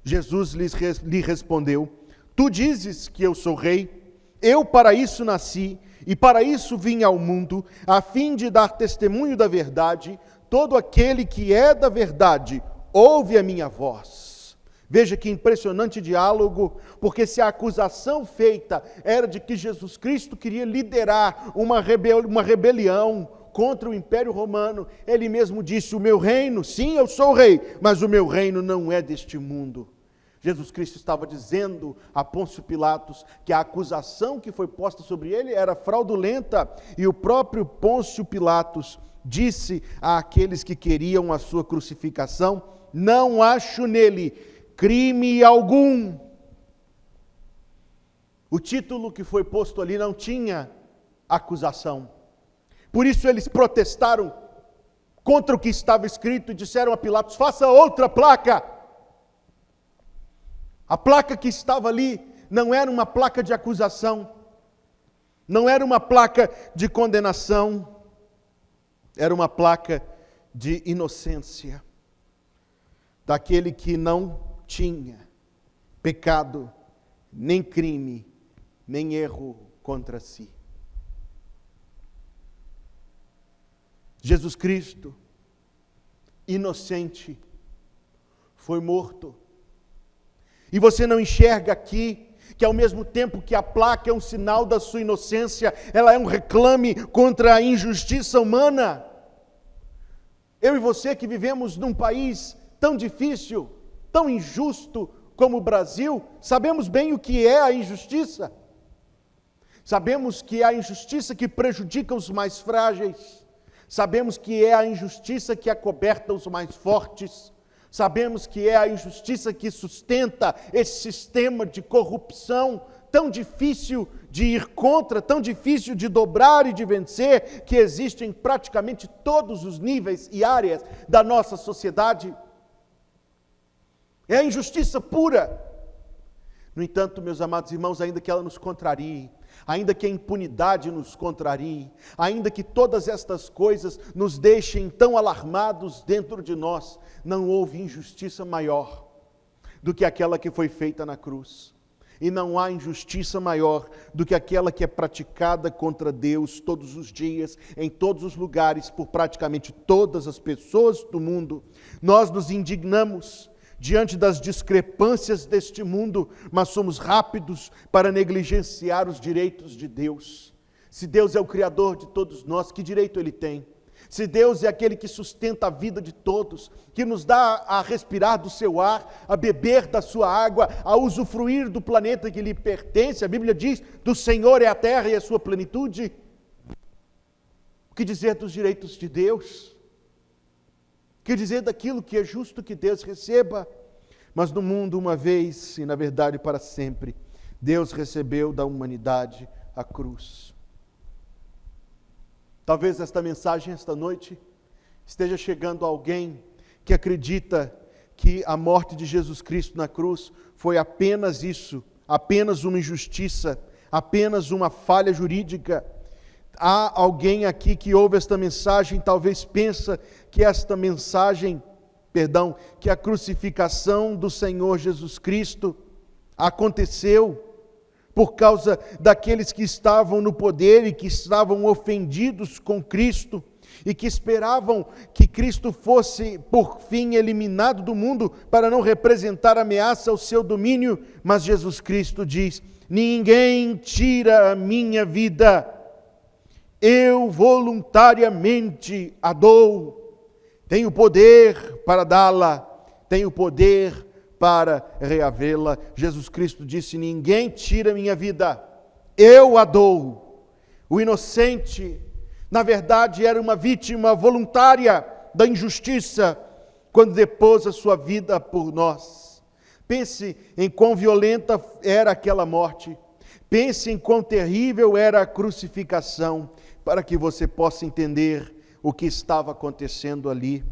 Jesus lhe respondeu: Tu dizes que eu sou rei? Eu para isso nasci e para isso vim ao mundo, a fim de dar testemunho da verdade. Todo aquele que é da verdade ouve a minha voz. Veja que impressionante diálogo, porque se a acusação feita era de que Jesus Cristo queria liderar uma rebelião contra o Império Romano, ele mesmo disse: o meu reino, sim, eu sou o rei, mas o meu reino não é deste mundo. Jesus Cristo estava dizendo a Pôncio Pilatos que a acusação que foi posta sobre ele era fraudulenta, e o próprio Pôncio Pilatos disse àqueles que queriam a sua crucificação: não acho nele crime algum. O título que foi posto ali não tinha acusação. Por isso eles protestaram contra o que estava escrito e disseram a Pilatos: faça outra placa. A placa que estava ali não era uma placa de acusação, não era uma placa de condenação, era uma placa de inocência daquele que não tinha pecado, nem crime, nem erro contra si. Jesus Cristo, inocente, foi morto. E você não enxerga aqui que ao mesmo tempo que a placa é um sinal da sua inocência, ela é um reclame contra a injustiça humana. Eu e você que vivemos num país tão difícil, tão injusto como o Brasil, sabemos bem o que é a injustiça. Sabemos que é a injustiça que prejudica os mais frágeis. Sabemos que é a injustiça que acoberta os mais fortes. Sabemos que é a injustiça que sustenta esse sistema de corrupção tão difícil de ir contra, tão difícil de dobrar e de vencer, que existe em praticamente todos os níveis e áreas da nossa sociedade. É a injustiça pura. No entanto, meus amados irmãos, ainda que ela nos contrarie, ainda que a impunidade nos contrarie, ainda que todas estas coisas nos deixem tão alarmados dentro de nós, não houve injustiça maior do que aquela que foi feita na cruz. E não há injustiça maior do que aquela que é praticada contra Deus todos os dias, em todos os lugares, por praticamente todas as pessoas do mundo. Nós nos indignamos diante das discrepâncias deste mundo, mas somos rápidos para negligenciar os direitos de Deus. Se Deus é o Criador de todos nós, que direito Ele tem? Se Deus é aquele que sustenta a vida de todos, que nos dá a respirar do seu ar, a beber da sua água, a usufruir do planeta que lhe pertence, a Bíblia diz, do Senhor é a terra e a sua plenitude. O que dizer dos direitos de Deus? O que dizer daquilo que é justo que Deus receba? Mas no mundo, uma vez, e na verdade para sempre, Deus recebeu da humanidade a cruz. Talvez esta mensagem, esta noite, esteja chegando a alguém que acredita que a morte de Jesus Cristo na cruz foi apenas isso, apenas uma injustiça, apenas uma falha jurídica. Há alguém aqui que ouve esta mensagem, talvez pensa que esta mensagem, que a crucificação do Senhor Jesus Cristo aconteceu por causa daqueles que estavam no poder e que estavam ofendidos com Cristo e que esperavam que Cristo fosse, por fim, eliminado do mundo para não representar ameaça ao seu domínio. Mas Jesus Cristo diz: ninguém tira a minha vida, eu voluntariamente a dou. Tenho poder para dá-la, tenho poder para reavê-la. Jesus Cristo disse: ninguém tira minha vida, eu a dou. O inocente, na verdade, era uma vítima voluntária da injustiça, quando depôs a sua vida por nós. Pense em quão violenta era aquela morte. Pense em quão terrível era a crucificação, para que você possa entender o que estava acontecendo ali.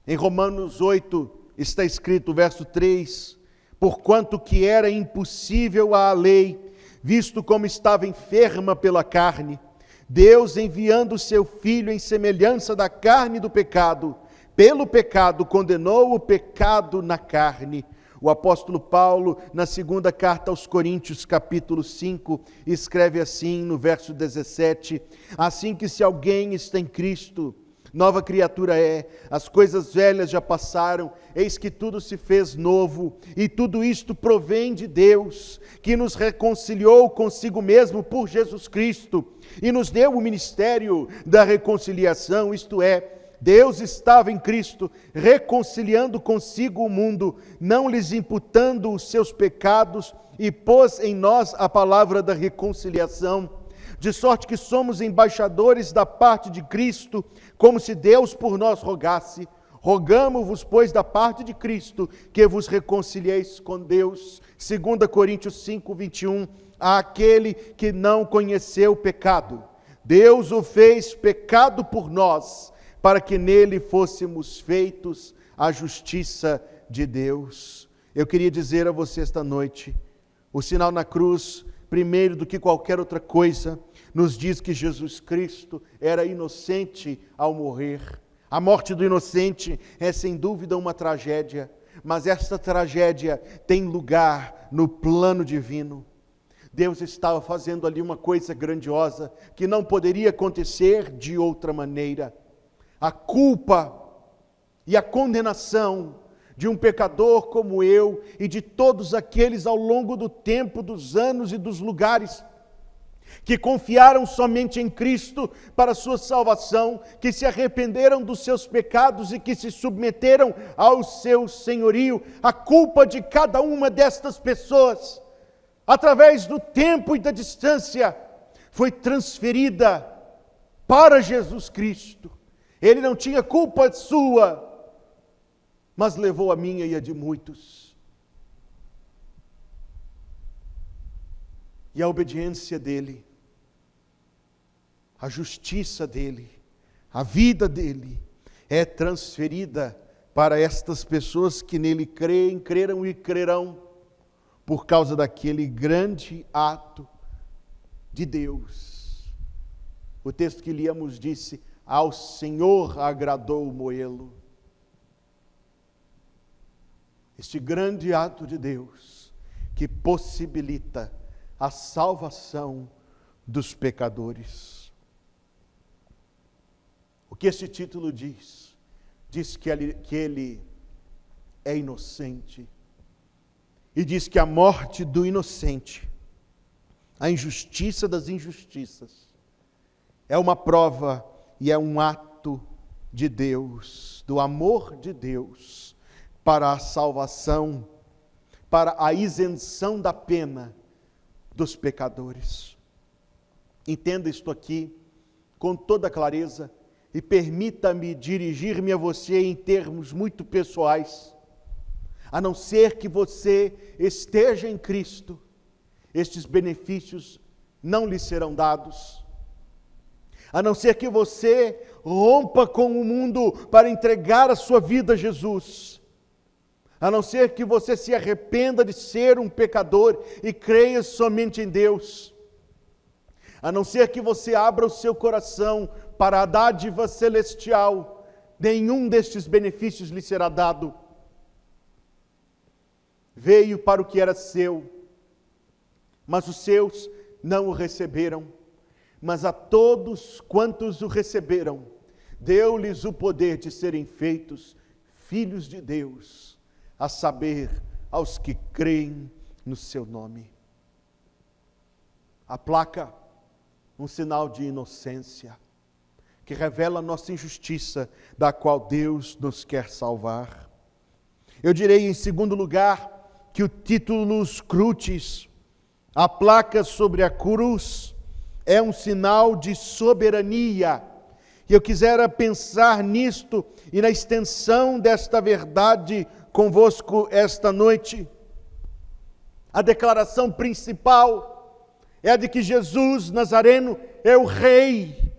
Em Romanos 8 está escrito, verso 3, porquanto que era impossível à lei, visto como estava enferma pela carne, Deus, enviando o seu Filho em semelhança da carne do pecado, pelo pecado condenou o pecado na carne. O apóstolo Paulo, na segunda carta aos Coríntios, capítulo 5, escreve assim no verso 17, assim que se alguém está em Cristo, nova criatura é, as coisas velhas já passaram, eis que tudo se fez novo, e tudo isto provém de Deus, que nos reconciliou consigo mesmo por Jesus Cristo, e nos deu o ministério da reconciliação, isto é, Deus estava em Cristo, reconciliando consigo o mundo, não lhes imputando os seus pecados, e pôs em nós a palavra da reconciliação, de sorte que somos embaixadores da parte de Cristo, como se Deus por nós rogasse. Rogamo-vos, pois, da parte de Cristo, que vos reconcilieis com Deus. 2 Coríntios 5, 21, àquele que não conheceu o pecado, Deus o fez pecado por nós, para que nele fôssemos feitos a justiça de Deus. Eu queria dizer a você esta noite, o sinal na cruz, primeiro do que qualquer outra coisa, nos diz que Jesus Cristo era inocente ao morrer. A morte do inocente é sem dúvida uma tragédia, mas esta tragédia tem lugar no plano divino. Deus estava fazendo ali uma coisa grandiosa que não poderia acontecer de outra maneira. A culpa e a condenação de um pecador como eu e de todos aqueles ao longo do tempo, dos anos e dos lugares que confiaram somente em Cristo para a sua salvação, que se arrependeram dos seus pecados e que se submeteram ao seu senhorio, a culpa de cada uma destas pessoas, através do tempo e da distância, foi transferida para Jesus Cristo. Ele não tinha culpa sua, mas levou a minha e a de muitos. E a obediência dele, a justiça dele, a vida dele é transferida para estas pessoas que nele creem, creram e crerão, por causa daquele grande ato de Deus. O texto que líamos disse: ao Senhor agradou moê-lo. Este grande ato de Deus que possibilita a salvação dos pecadores. O que este título diz? Diz que ele é inocente. E diz que a morte do inocente, a injustiça das injustiças, é uma prova e é um ato de Deus, do amor de Deus, para a salvação, para a isenção da pena dos pecadores. Entenda isto aqui com toda clareza e permita-me dirigir-me a você em termos muito pessoais. A não ser que você esteja em Cristo, estes benefícios não lhe serão dados. A não ser que você rompa com o mundo para entregar a sua vida a Jesus. A não ser que você se arrependa de ser um pecador e creia somente em Deus. A não ser que você abra o seu coração para a dádiva celestial, nenhum destes benefícios lhe será dado. Veio para o que era seu, mas os seus não o receberam. Mas a todos quantos o receberam, deu-lhes o poder de serem feitos filhos de Deus, a saber, aos que creem no seu nome. A placa, um sinal de inocência, que revela a nossa injustiça, da qual Deus nos quer salvar. Eu direi, em segundo lugar, que o titulus crucis, a placa sobre a cruz, é um sinal de soberania. E eu quisera pensar nisto e na extensão desta verdade convosco esta noite. A declaração principal é a de que Jesus Nazareno é o rei,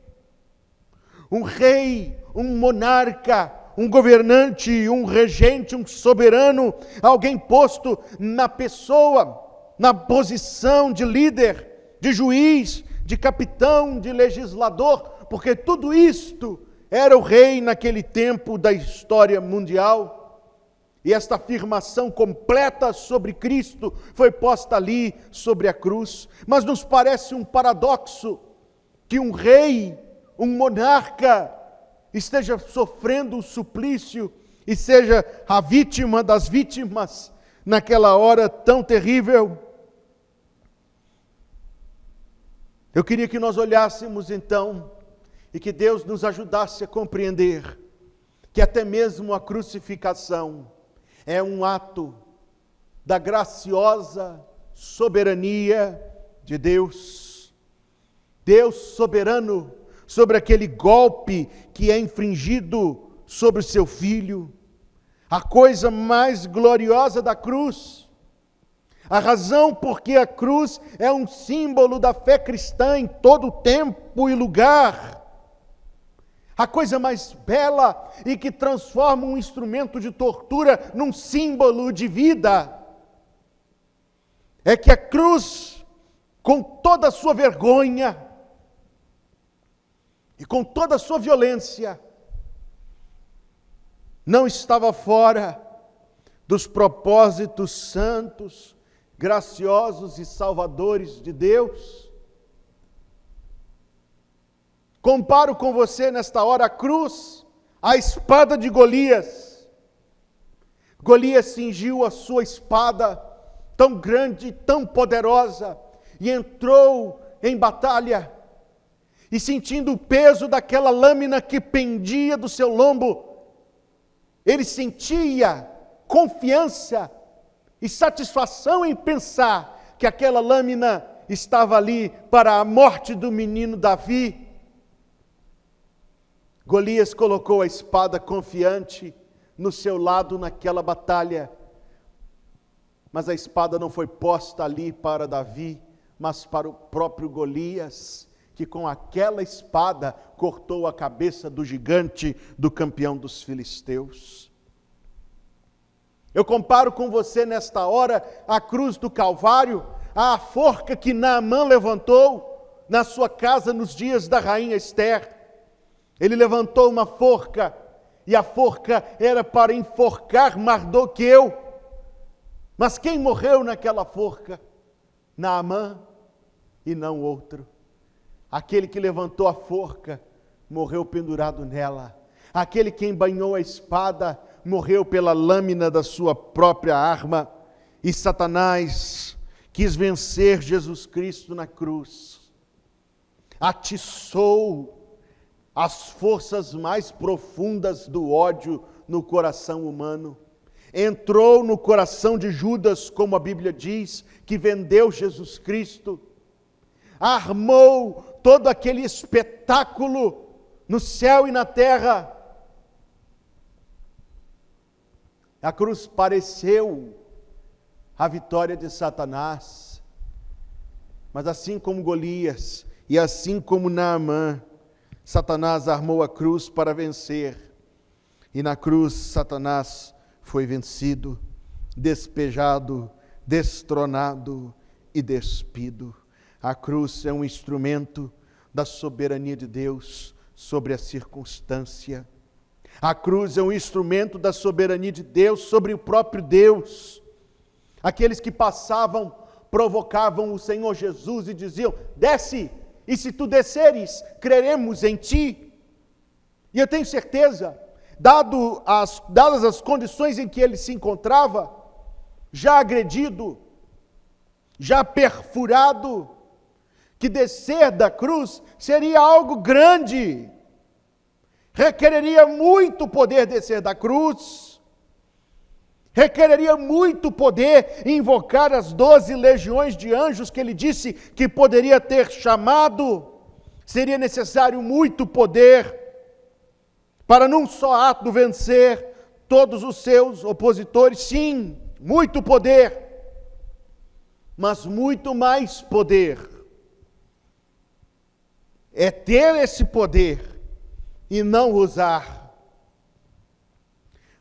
um monarca, um governante, um regente, um soberano, alguém posto na pessoa, na posição de líder, de juiz, de capitão, de legislador, porque tudo isto era o rei naquele tempo da história mundial. E esta afirmação completa sobre Cristo foi posta ali sobre a cruz. Mas nos parece um paradoxo que um rei, um monarca, esteja sofrendo o suplício e seja a vítima das vítimas naquela hora tão terrível. Eu queria que nós olhássemos então e que Deus nos ajudasse a compreender que até mesmo a crucificação é um ato da graciosa soberania de Deus. Deus soberano sobre aquele golpe que é infringido sobre o seu filho. A coisa mais gloriosa da cruz, a razão porque a cruz é um símbolo da fé cristã em todo tempo e lugar, a coisa mais bela e que transforma um instrumento de tortura num símbolo de vida, é que a cruz, com toda a sua vergonha, e com toda a sua violência, não estava fora dos propósitos santos, graciosos e salvadores de Deus. Comparo com você nesta hora a cruz, a espada de Golias. Golias cingiu a sua espada, tão grande, tão poderosa, e entrou em batalha. E sentindo o peso daquela lâmina que pendia do seu lombo, ele sentia confiança e satisfação em pensar que aquela lâmina estava ali para a morte do menino Davi. Golias colocou a espada confiante no seu lado naquela batalha, mas a espada não foi posta ali para Davi, mas para o próprio Golias, que com aquela espada cortou a cabeça do gigante, do campeão dos filisteus. Eu comparo com você nesta hora a cruz do Calvário, a forca que Naamã levantou na sua casa nos dias da rainha Esther. Ele levantou uma forca, e a forca era para enforcar Mardoqueu. Mas quem morreu naquela forca? Naamã e não outro. Aquele que levantou a forca morreu pendurado nela. Aquele que embainhou a espada morreu pela lâmina da sua própria arma. E Satanás quis vencer Jesus Cristo na cruz. Atiçou as forças mais profundas do ódio no coração humano. Entrou no coração de Judas, como a Bíblia diz, que vendeu Jesus Cristo. Armou todo aquele espetáculo no céu e na terra. A cruz pareceu a vitória de Satanás, mas assim como Golias e assim como Naamã, Satanás armou a cruz para vencer, e na cruz Satanás foi vencido, despejado, destronado e despido. A cruz é um instrumento da soberania de Deus sobre a circunstância. A cruz é um instrumento da soberania de Deus sobre o próprio Deus. Aqueles que passavam, provocavam o Senhor Jesus e diziam: desce, e se tu desceres, creremos em ti. E eu tenho certeza, dadas as condições em que ele se encontrava, já agredido, já perfurado, que descer da cruz seria algo grande. Requereria muito poder descer da cruz. Requereria muito poder invocar as 12 legiões de anjos que ele disse que poderia ter chamado. Seria necessário muito poder para num só ato vencer todos os seus opositores. Sim, muito poder, mas muito mais poder é ter esse poder e não usar.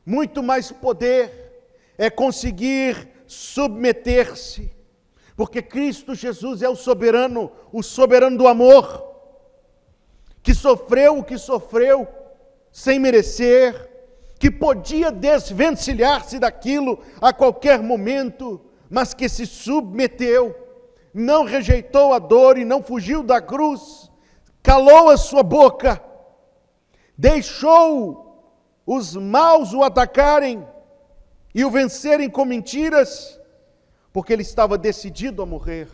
Muito mais poder é conseguir submeter-se, porque Cristo Jesus é o soberano do amor, que sofreu o que sofreu sem merecer, que podia desvencilhar-se daquilo a qualquer momento, mas que se submeteu, não rejeitou a dor e não fugiu da cruz, calou a sua boca, deixou os maus o atacarem e o vencerem com mentiras, porque ele estava decidido a morrer.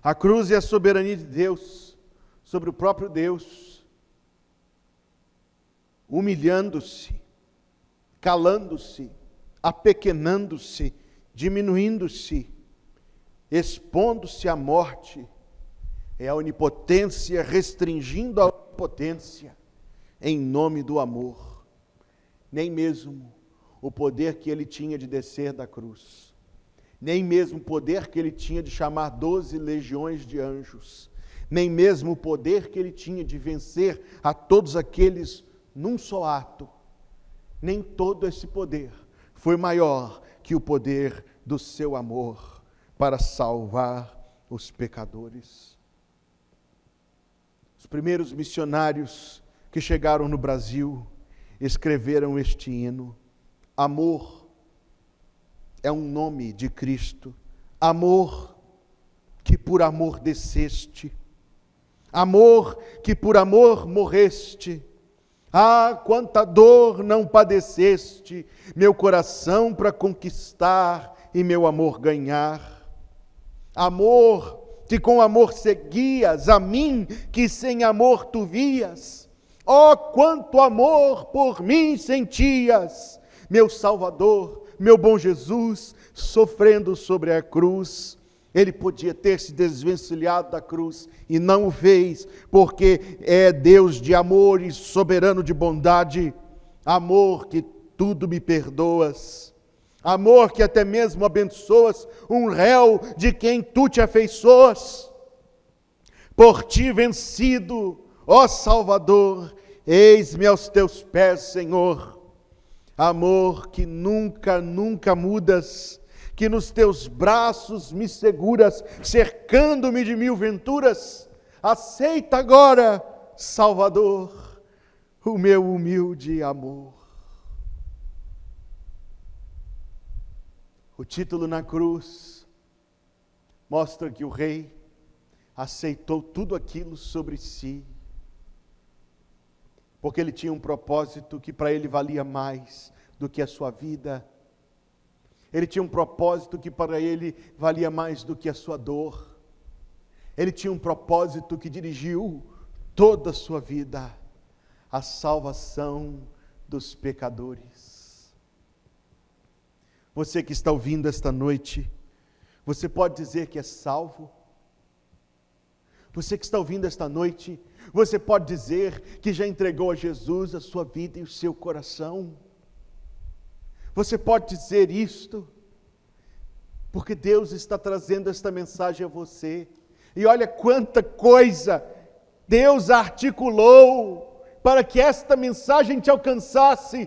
A cruz é a soberania de Deus sobre o próprio Deus, humilhando-se, calando-se, apequenando-se, diminuindo-se, expondo-se à morte. É a onipotência restringindo a onipotência em nome do amor. Nem mesmo o poder que ele tinha de descer da cruz, nem mesmo o poder que ele tinha de chamar 12 legiões de anjos, nem mesmo o poder que ele tinha de vencer a todos aqueles num só ato, nem todo esse poder foi maior que o poder do seu amor para salvar os pecadores. Os primeiros missionários que chegaram no Brasil escreveram este hino. Amor é um nome de Cristo. Amor que por amor desceste. Amor que por amor morreste. Ah, quanta dor não padeceste, meu coração para conquistar e meu amor ganhar. Amor que com amor seguias a mim, que sem amor tu vias. Oh, quanto amor por mim sentias, meu Salvador, meu bom Jesus, sofrendo sobre a cruz. Ele podia ter se desvencilhado da cruz e não o fez, porque é Deus de amor e soberano de bondade. Amor que tudo me perdoas. Amor que até mesmo abençoas um réu de quem tu te afeiçoas. Por ti vencido, ó Salvador, eis-me aos teus pés, Senhor. Amor que nunca, nunca mudas, que nos teus braços me seguras, cercando-me de mil venturas. Aceita agora, Salvador, o meu humilde amor. O título na cruz mostra que o rei aceitou tudo aquilo sobre si, porque ele tinha um propósito que para ele valia mais do que a sua vida. Ele tinha um propósito que para ele valia mais do que a sua dor. Ele tinha um propósito que dirigiu toda a sua vida, a salvação dos pecadores. Você que está ouvindo esta noite, você pode dizer que é salvo? Você que está ouvindo esta noite, você pode dizer que já entregou a Jesus a sua vida e o seu coração? Você pode dizer isto? Porque Deus está trazendo esta mensagem a você. E olha quanta coisa Deus articulou para que esta mensagem te alcançasse.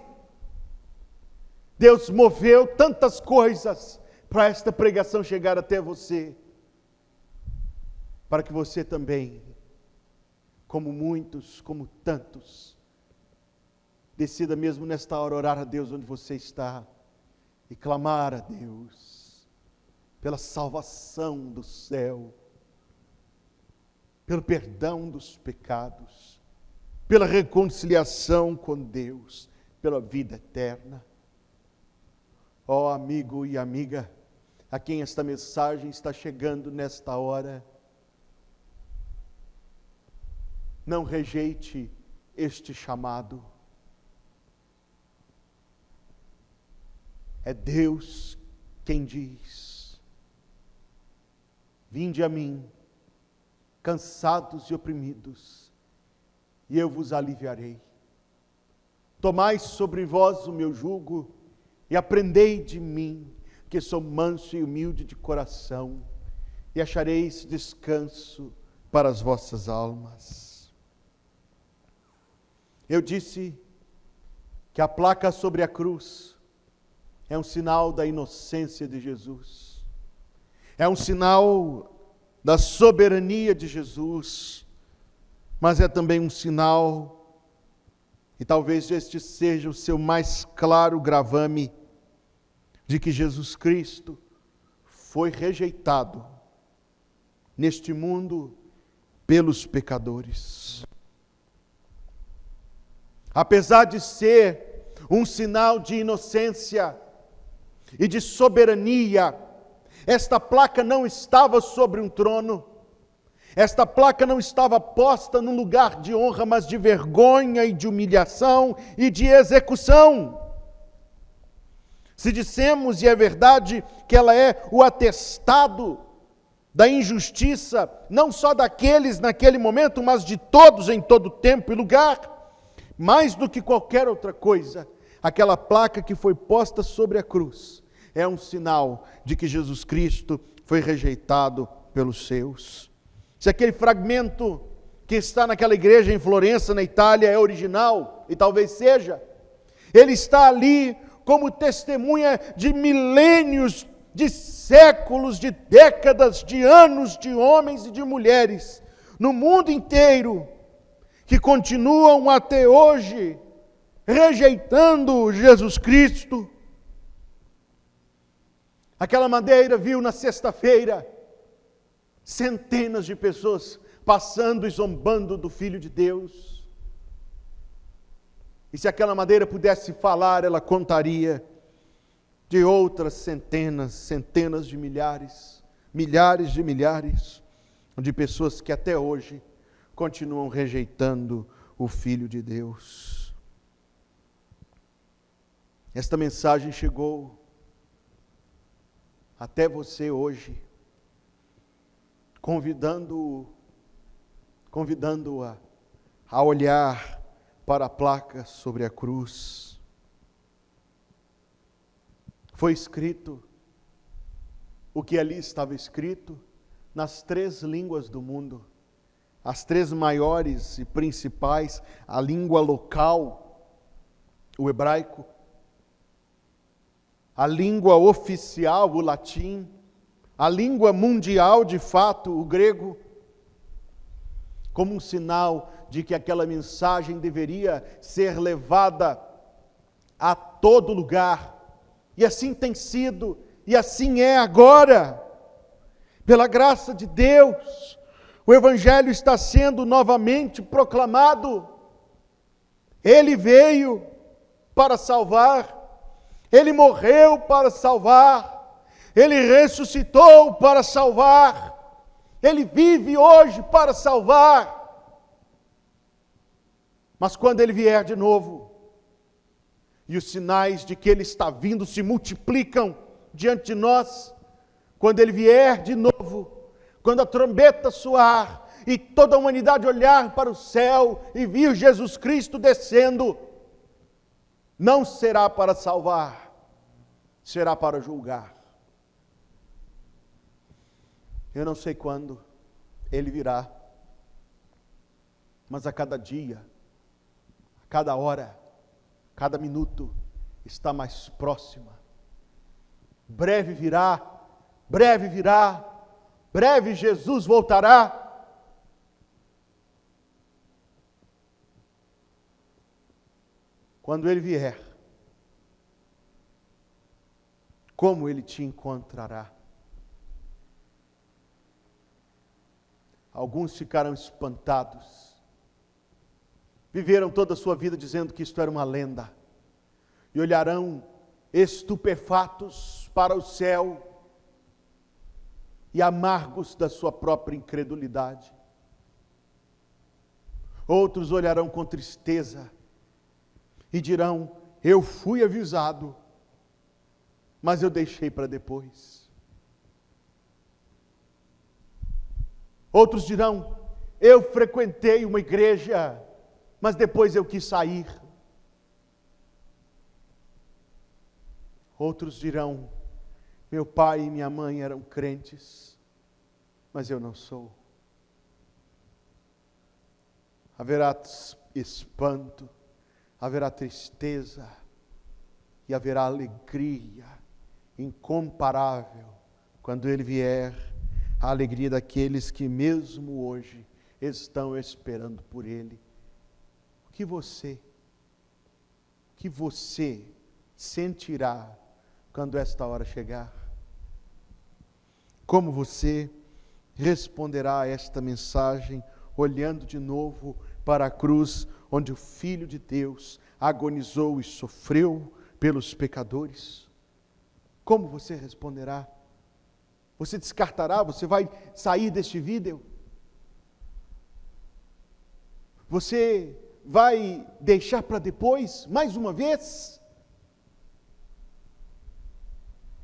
Deus moveu tantas coisas para esta pregação chegar até você, para que você também, como muitos, como tantos, decida mesmo nesta hora orar a Deus onde você está e clamar a Deus pela salvação do céu, pelo perdão dos pecados, pela reconciliação com Deus, pela vida eterna. Ó amigo e amiga, a quem esta mensagem está chegando nesta hora, não rejeite este chamado. É Deus quem diz: vinde a mim, cansados e oprimidos, e eu vos aliviarei. Tomai sobre vós o meu jugo, e aprendei de mim, que sou manso e humilde de coração, e achareis descanso para as vossas almas. Eu disse que a placa sobre a cruz é um sinal da inocência de Jesus, é um sinal da soberania de Jesus, mas é também um sinal, e talvez este seja o seu mais claro gravame, de que Jesus Cristo foi rejeitado neste mundo pelos pecadores. Apesar de ser um sinal de inocência e de soberania, esta placa não estava sobre um trono, esta placa não estava posta num lugar de honra, mas de vergonha e de humilhação e de execução. Se dissemos, e é verdade, que ela é o atestado da injustiça, não só daqueles naquele momento, mas de todos em todo tempo e lugar, mais do que qualquer outra coisa, aquela placa que foi posta sobre a cruz é um sinal de que Jesus Cristo foi rejeitado pelos seus. Se aquele fragmento que está naquela igreja em Florença, na Itália, é original, e talvez seja, ele está ali como testemunha de milênios, de séculos, de décadas, de anos, de homens e de mulheres, no mundo inteiro, que continuam até hoje rejeitando Jesus Cristo. Aquela madeira viu na sexta-feira centenas de pessoas passando e zombando do Filho de Deus. E se aquela madeira pudesse falar, ela contaria de outras centenas de milhares de milhares de pessoas que até hoje continuam rejeitando o Filho de Deus. Esta mensagem chegou até você hoje, convidando-o a olhar para a placa sobre a cruz. Foi escrito o que ali estava escrito nas 3 línguas do mundo, as 3 maiores e principais, a língua local, o hebraico, a língua oficial, o latim, a língua mundial, de fato, o grego, como um sinal de que aquela mensagem deveria ser levada a todo lugar. E assim tem sido, e assim é agora. Pela graça de Deus, o Evangelho está sendo novamente proclamado. Ele veio para salvar, Ele morreu para salvar, Ele ressuscitou para salvar, Ele vive hoje para salvar. Mas quando Ele vier de novo, e os sinais de que Ele está vindo se multiplicam diante de nós, quando Ele vier de novo, quando a trombeta soar, e toda a humanidade olhar para o céu e vir Jesus Cristo descendo, não será para salvar, será para julgar. Eu não sei quando Ele virá, mas a cada dia, a cada hora, cada minuto está mais próxima. Breve virá, breve virá, breve Jesus voltará. Quando Ele vier, como Ele te encontrará? Alguns ficaram espantados. Viveram toda a sua vida dizendo que isto era uma lenda. E olharão estupefatos para o céu e amargos da sua própria incredulidade. Outros olharão com tristeza e dirão: eu fui avisado, mas eu deixei para depois. Outros dirão: eu frequentei uma igreja, mas depois eu quis sair. Outros dirão: meu pai e minha mãe eram crentes, mas eu não sou. Haverá espanto, haverá tristeza e haverá alegria incomparável quando Ele vier, a alegria daqueles que mesmo hoje estão esperando por Ele. O que você sentirá quando esta hora chegar? Como você responderá a esta mensagem, olhando de novo para a cruz, onde o Filho de Deus agonizou e sofreu pelos pecadores? Como você responderá? Você descartará? Você vai sair deste vídeo? Você vai deixar para depois, mais uma vez?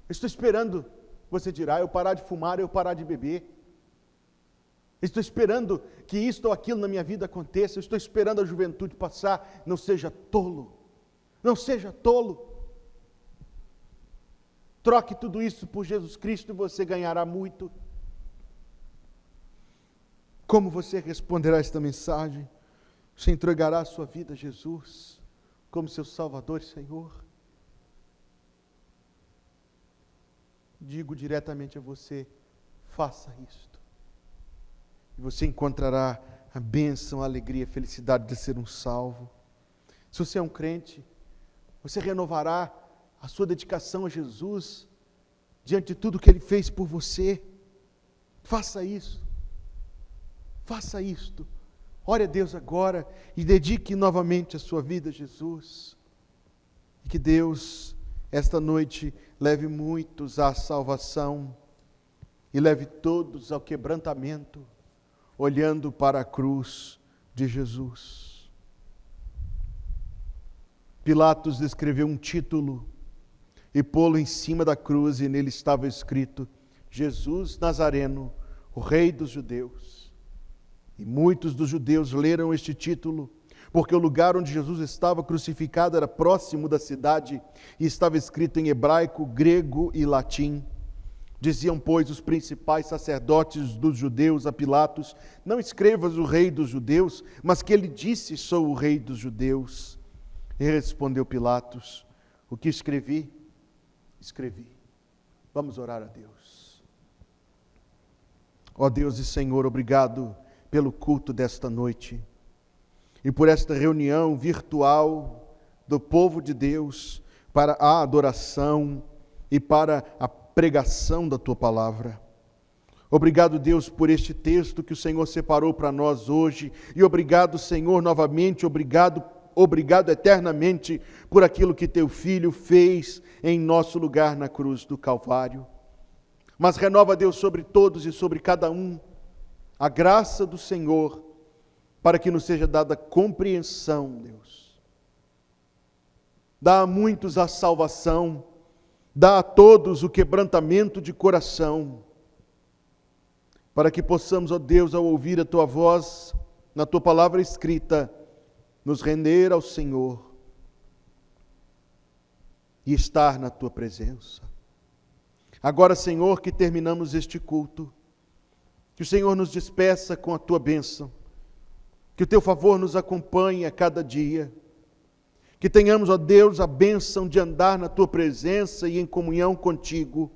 Estou esperando, você dirá, eu parar de fumar, eu parar de beber. Estou esperando que isto ou aquilo na minha vida aconteça. Eu estou esperando a juventude passar. Não seja tolo. Não seja tolo. Troque tudo isso por Jesus Cristo e você ganhará muito. Como você responderá a esta mensagem? Você entregará a sua vida a Jesus como seu Salvador e Senhor? Digo diretamente a você: faça isto. E você encontrará a bênção, a alegria, a felicidade de ser um salvo. Se você é um crente, você renovará a sua dedicação a Jesus diante de tudo que Ele fez por você. Faça isso. Faça isto. Ore a Deus agora e dedique novamente a sua vida a Jesus. E que Deus, esta noite, leve muitos à salvação e leve todos ao quebrantamento, olhando para a cruz de Jesus. Pilatos escreveu um título e pô-lo em cima da cruz, e nele estava escrito: Jesus Nazareno, o Rei dos Judeus. E muitos dos judeus leram este título, porque o lugar onde Jesus estava crucificado era próximo da cidade e estava escrito em hebraico, grego e latim. Diziam, pois, os principais sacerdotes dos judeus a Pilatos: não escrevas o Rei dos Judeus, mas que ele disse: sou o Rei dos Judeus. E respondeu Pilatos: o que escrevi, escrevi. Vamos orar a Deus. Ó Deus e Senhor, obrigado pelo culto desta noite e por esta reunião virtual do povo de Deus para a adoração e para a pregação da Tua Palavra. Obrigado, Deus, por este texto que o Senhor separou para nós hoje, e obrigado, Senhor, novamente, obrigado eternamente por aquilo que Teu Filho fez em nosso lugar na cruz do Calvário. Mas renova, Deus, sobre todos e sobre cada um a graça do Senhor, para que nos seja dada compreensão, Deus. Dá a muitos a salvação, dá a todos o quebrantamento de coração, para que possamos, ó Deus, ao ouvir a Tua voz, na Tua palavra escrita, nos render ao Senhor e estar na Tua presença. Agora, Senhor, que terminamos este culto, que o Senhor nos despeça com a Tua bênção, que o Teu favor nos acompanhe a cada dia, que tenhamos, ó Deus, a bênção de andar na Tua presença e em comunhão contigo,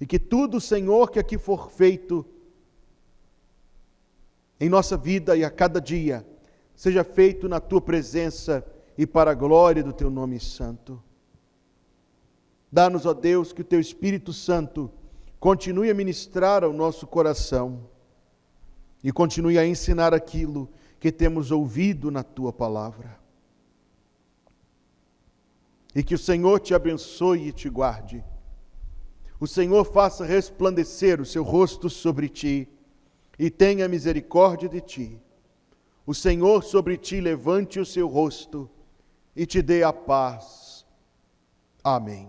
e que tudo, Senhor, que aqui for feito em nossa vida e a cada dia, seja feito na Tua presença e para a glória do Teu nome santo. Dá-nos, ó Deus, que o Teu Espírito Santo continue a ministrar ao nosso coração e continue a ensinar aquilo que temos ouvido na Tua palavra. E que o Senhor te abençoe e te guarde. O Senhor faça resplandecer o seu rosto sobre ti e tenha misericórdia de ti. O Senhor sobre ti levante o seu rosto e te dê a paz. Amém.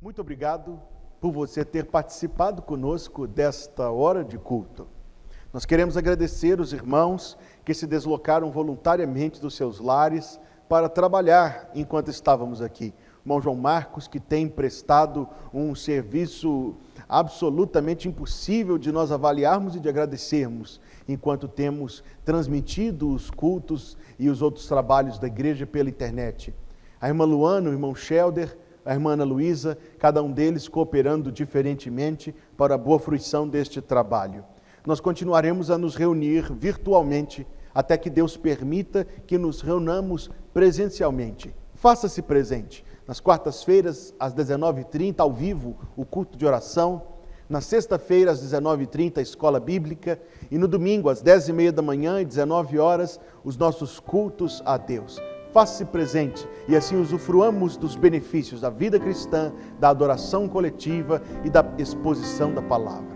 Muito obrigado por você ter participado conosco desta hora de culto. Nós queremos agradecer os irmãos que se deslocaram voluntariamente dos seus lares para trabalhar enquanto estávamos aqui. O irmão João Marcos, que tem prestado um serviço absolutamente impossível de nós avaliarmos e de agradecermos, enquanto temos transmitido os cultos e os outros trabalhos da igreja pela internet. A irmã Luana, o irmão Shelder, a irmã Ana Luísa, cada um deles cooperando diferentemente para a boa fruição deste trabalho. Nós continuaremos a nos reunir virtualmente até que Deus permita que nos reunamos presencialmente. Faça-se presente. Nas quartas-feiras, às 19h30, ao vivo, o culto de oração. Na sexta-feira, às 19h30, a escola bíblica. E no domingo, às 10h30 da manhã e 19 horas, os nossos cultos a Deus. Faça-se presente e assim usufruamos dos benefícios da vida cristã, da adoração coletiva e da exposição da palavra.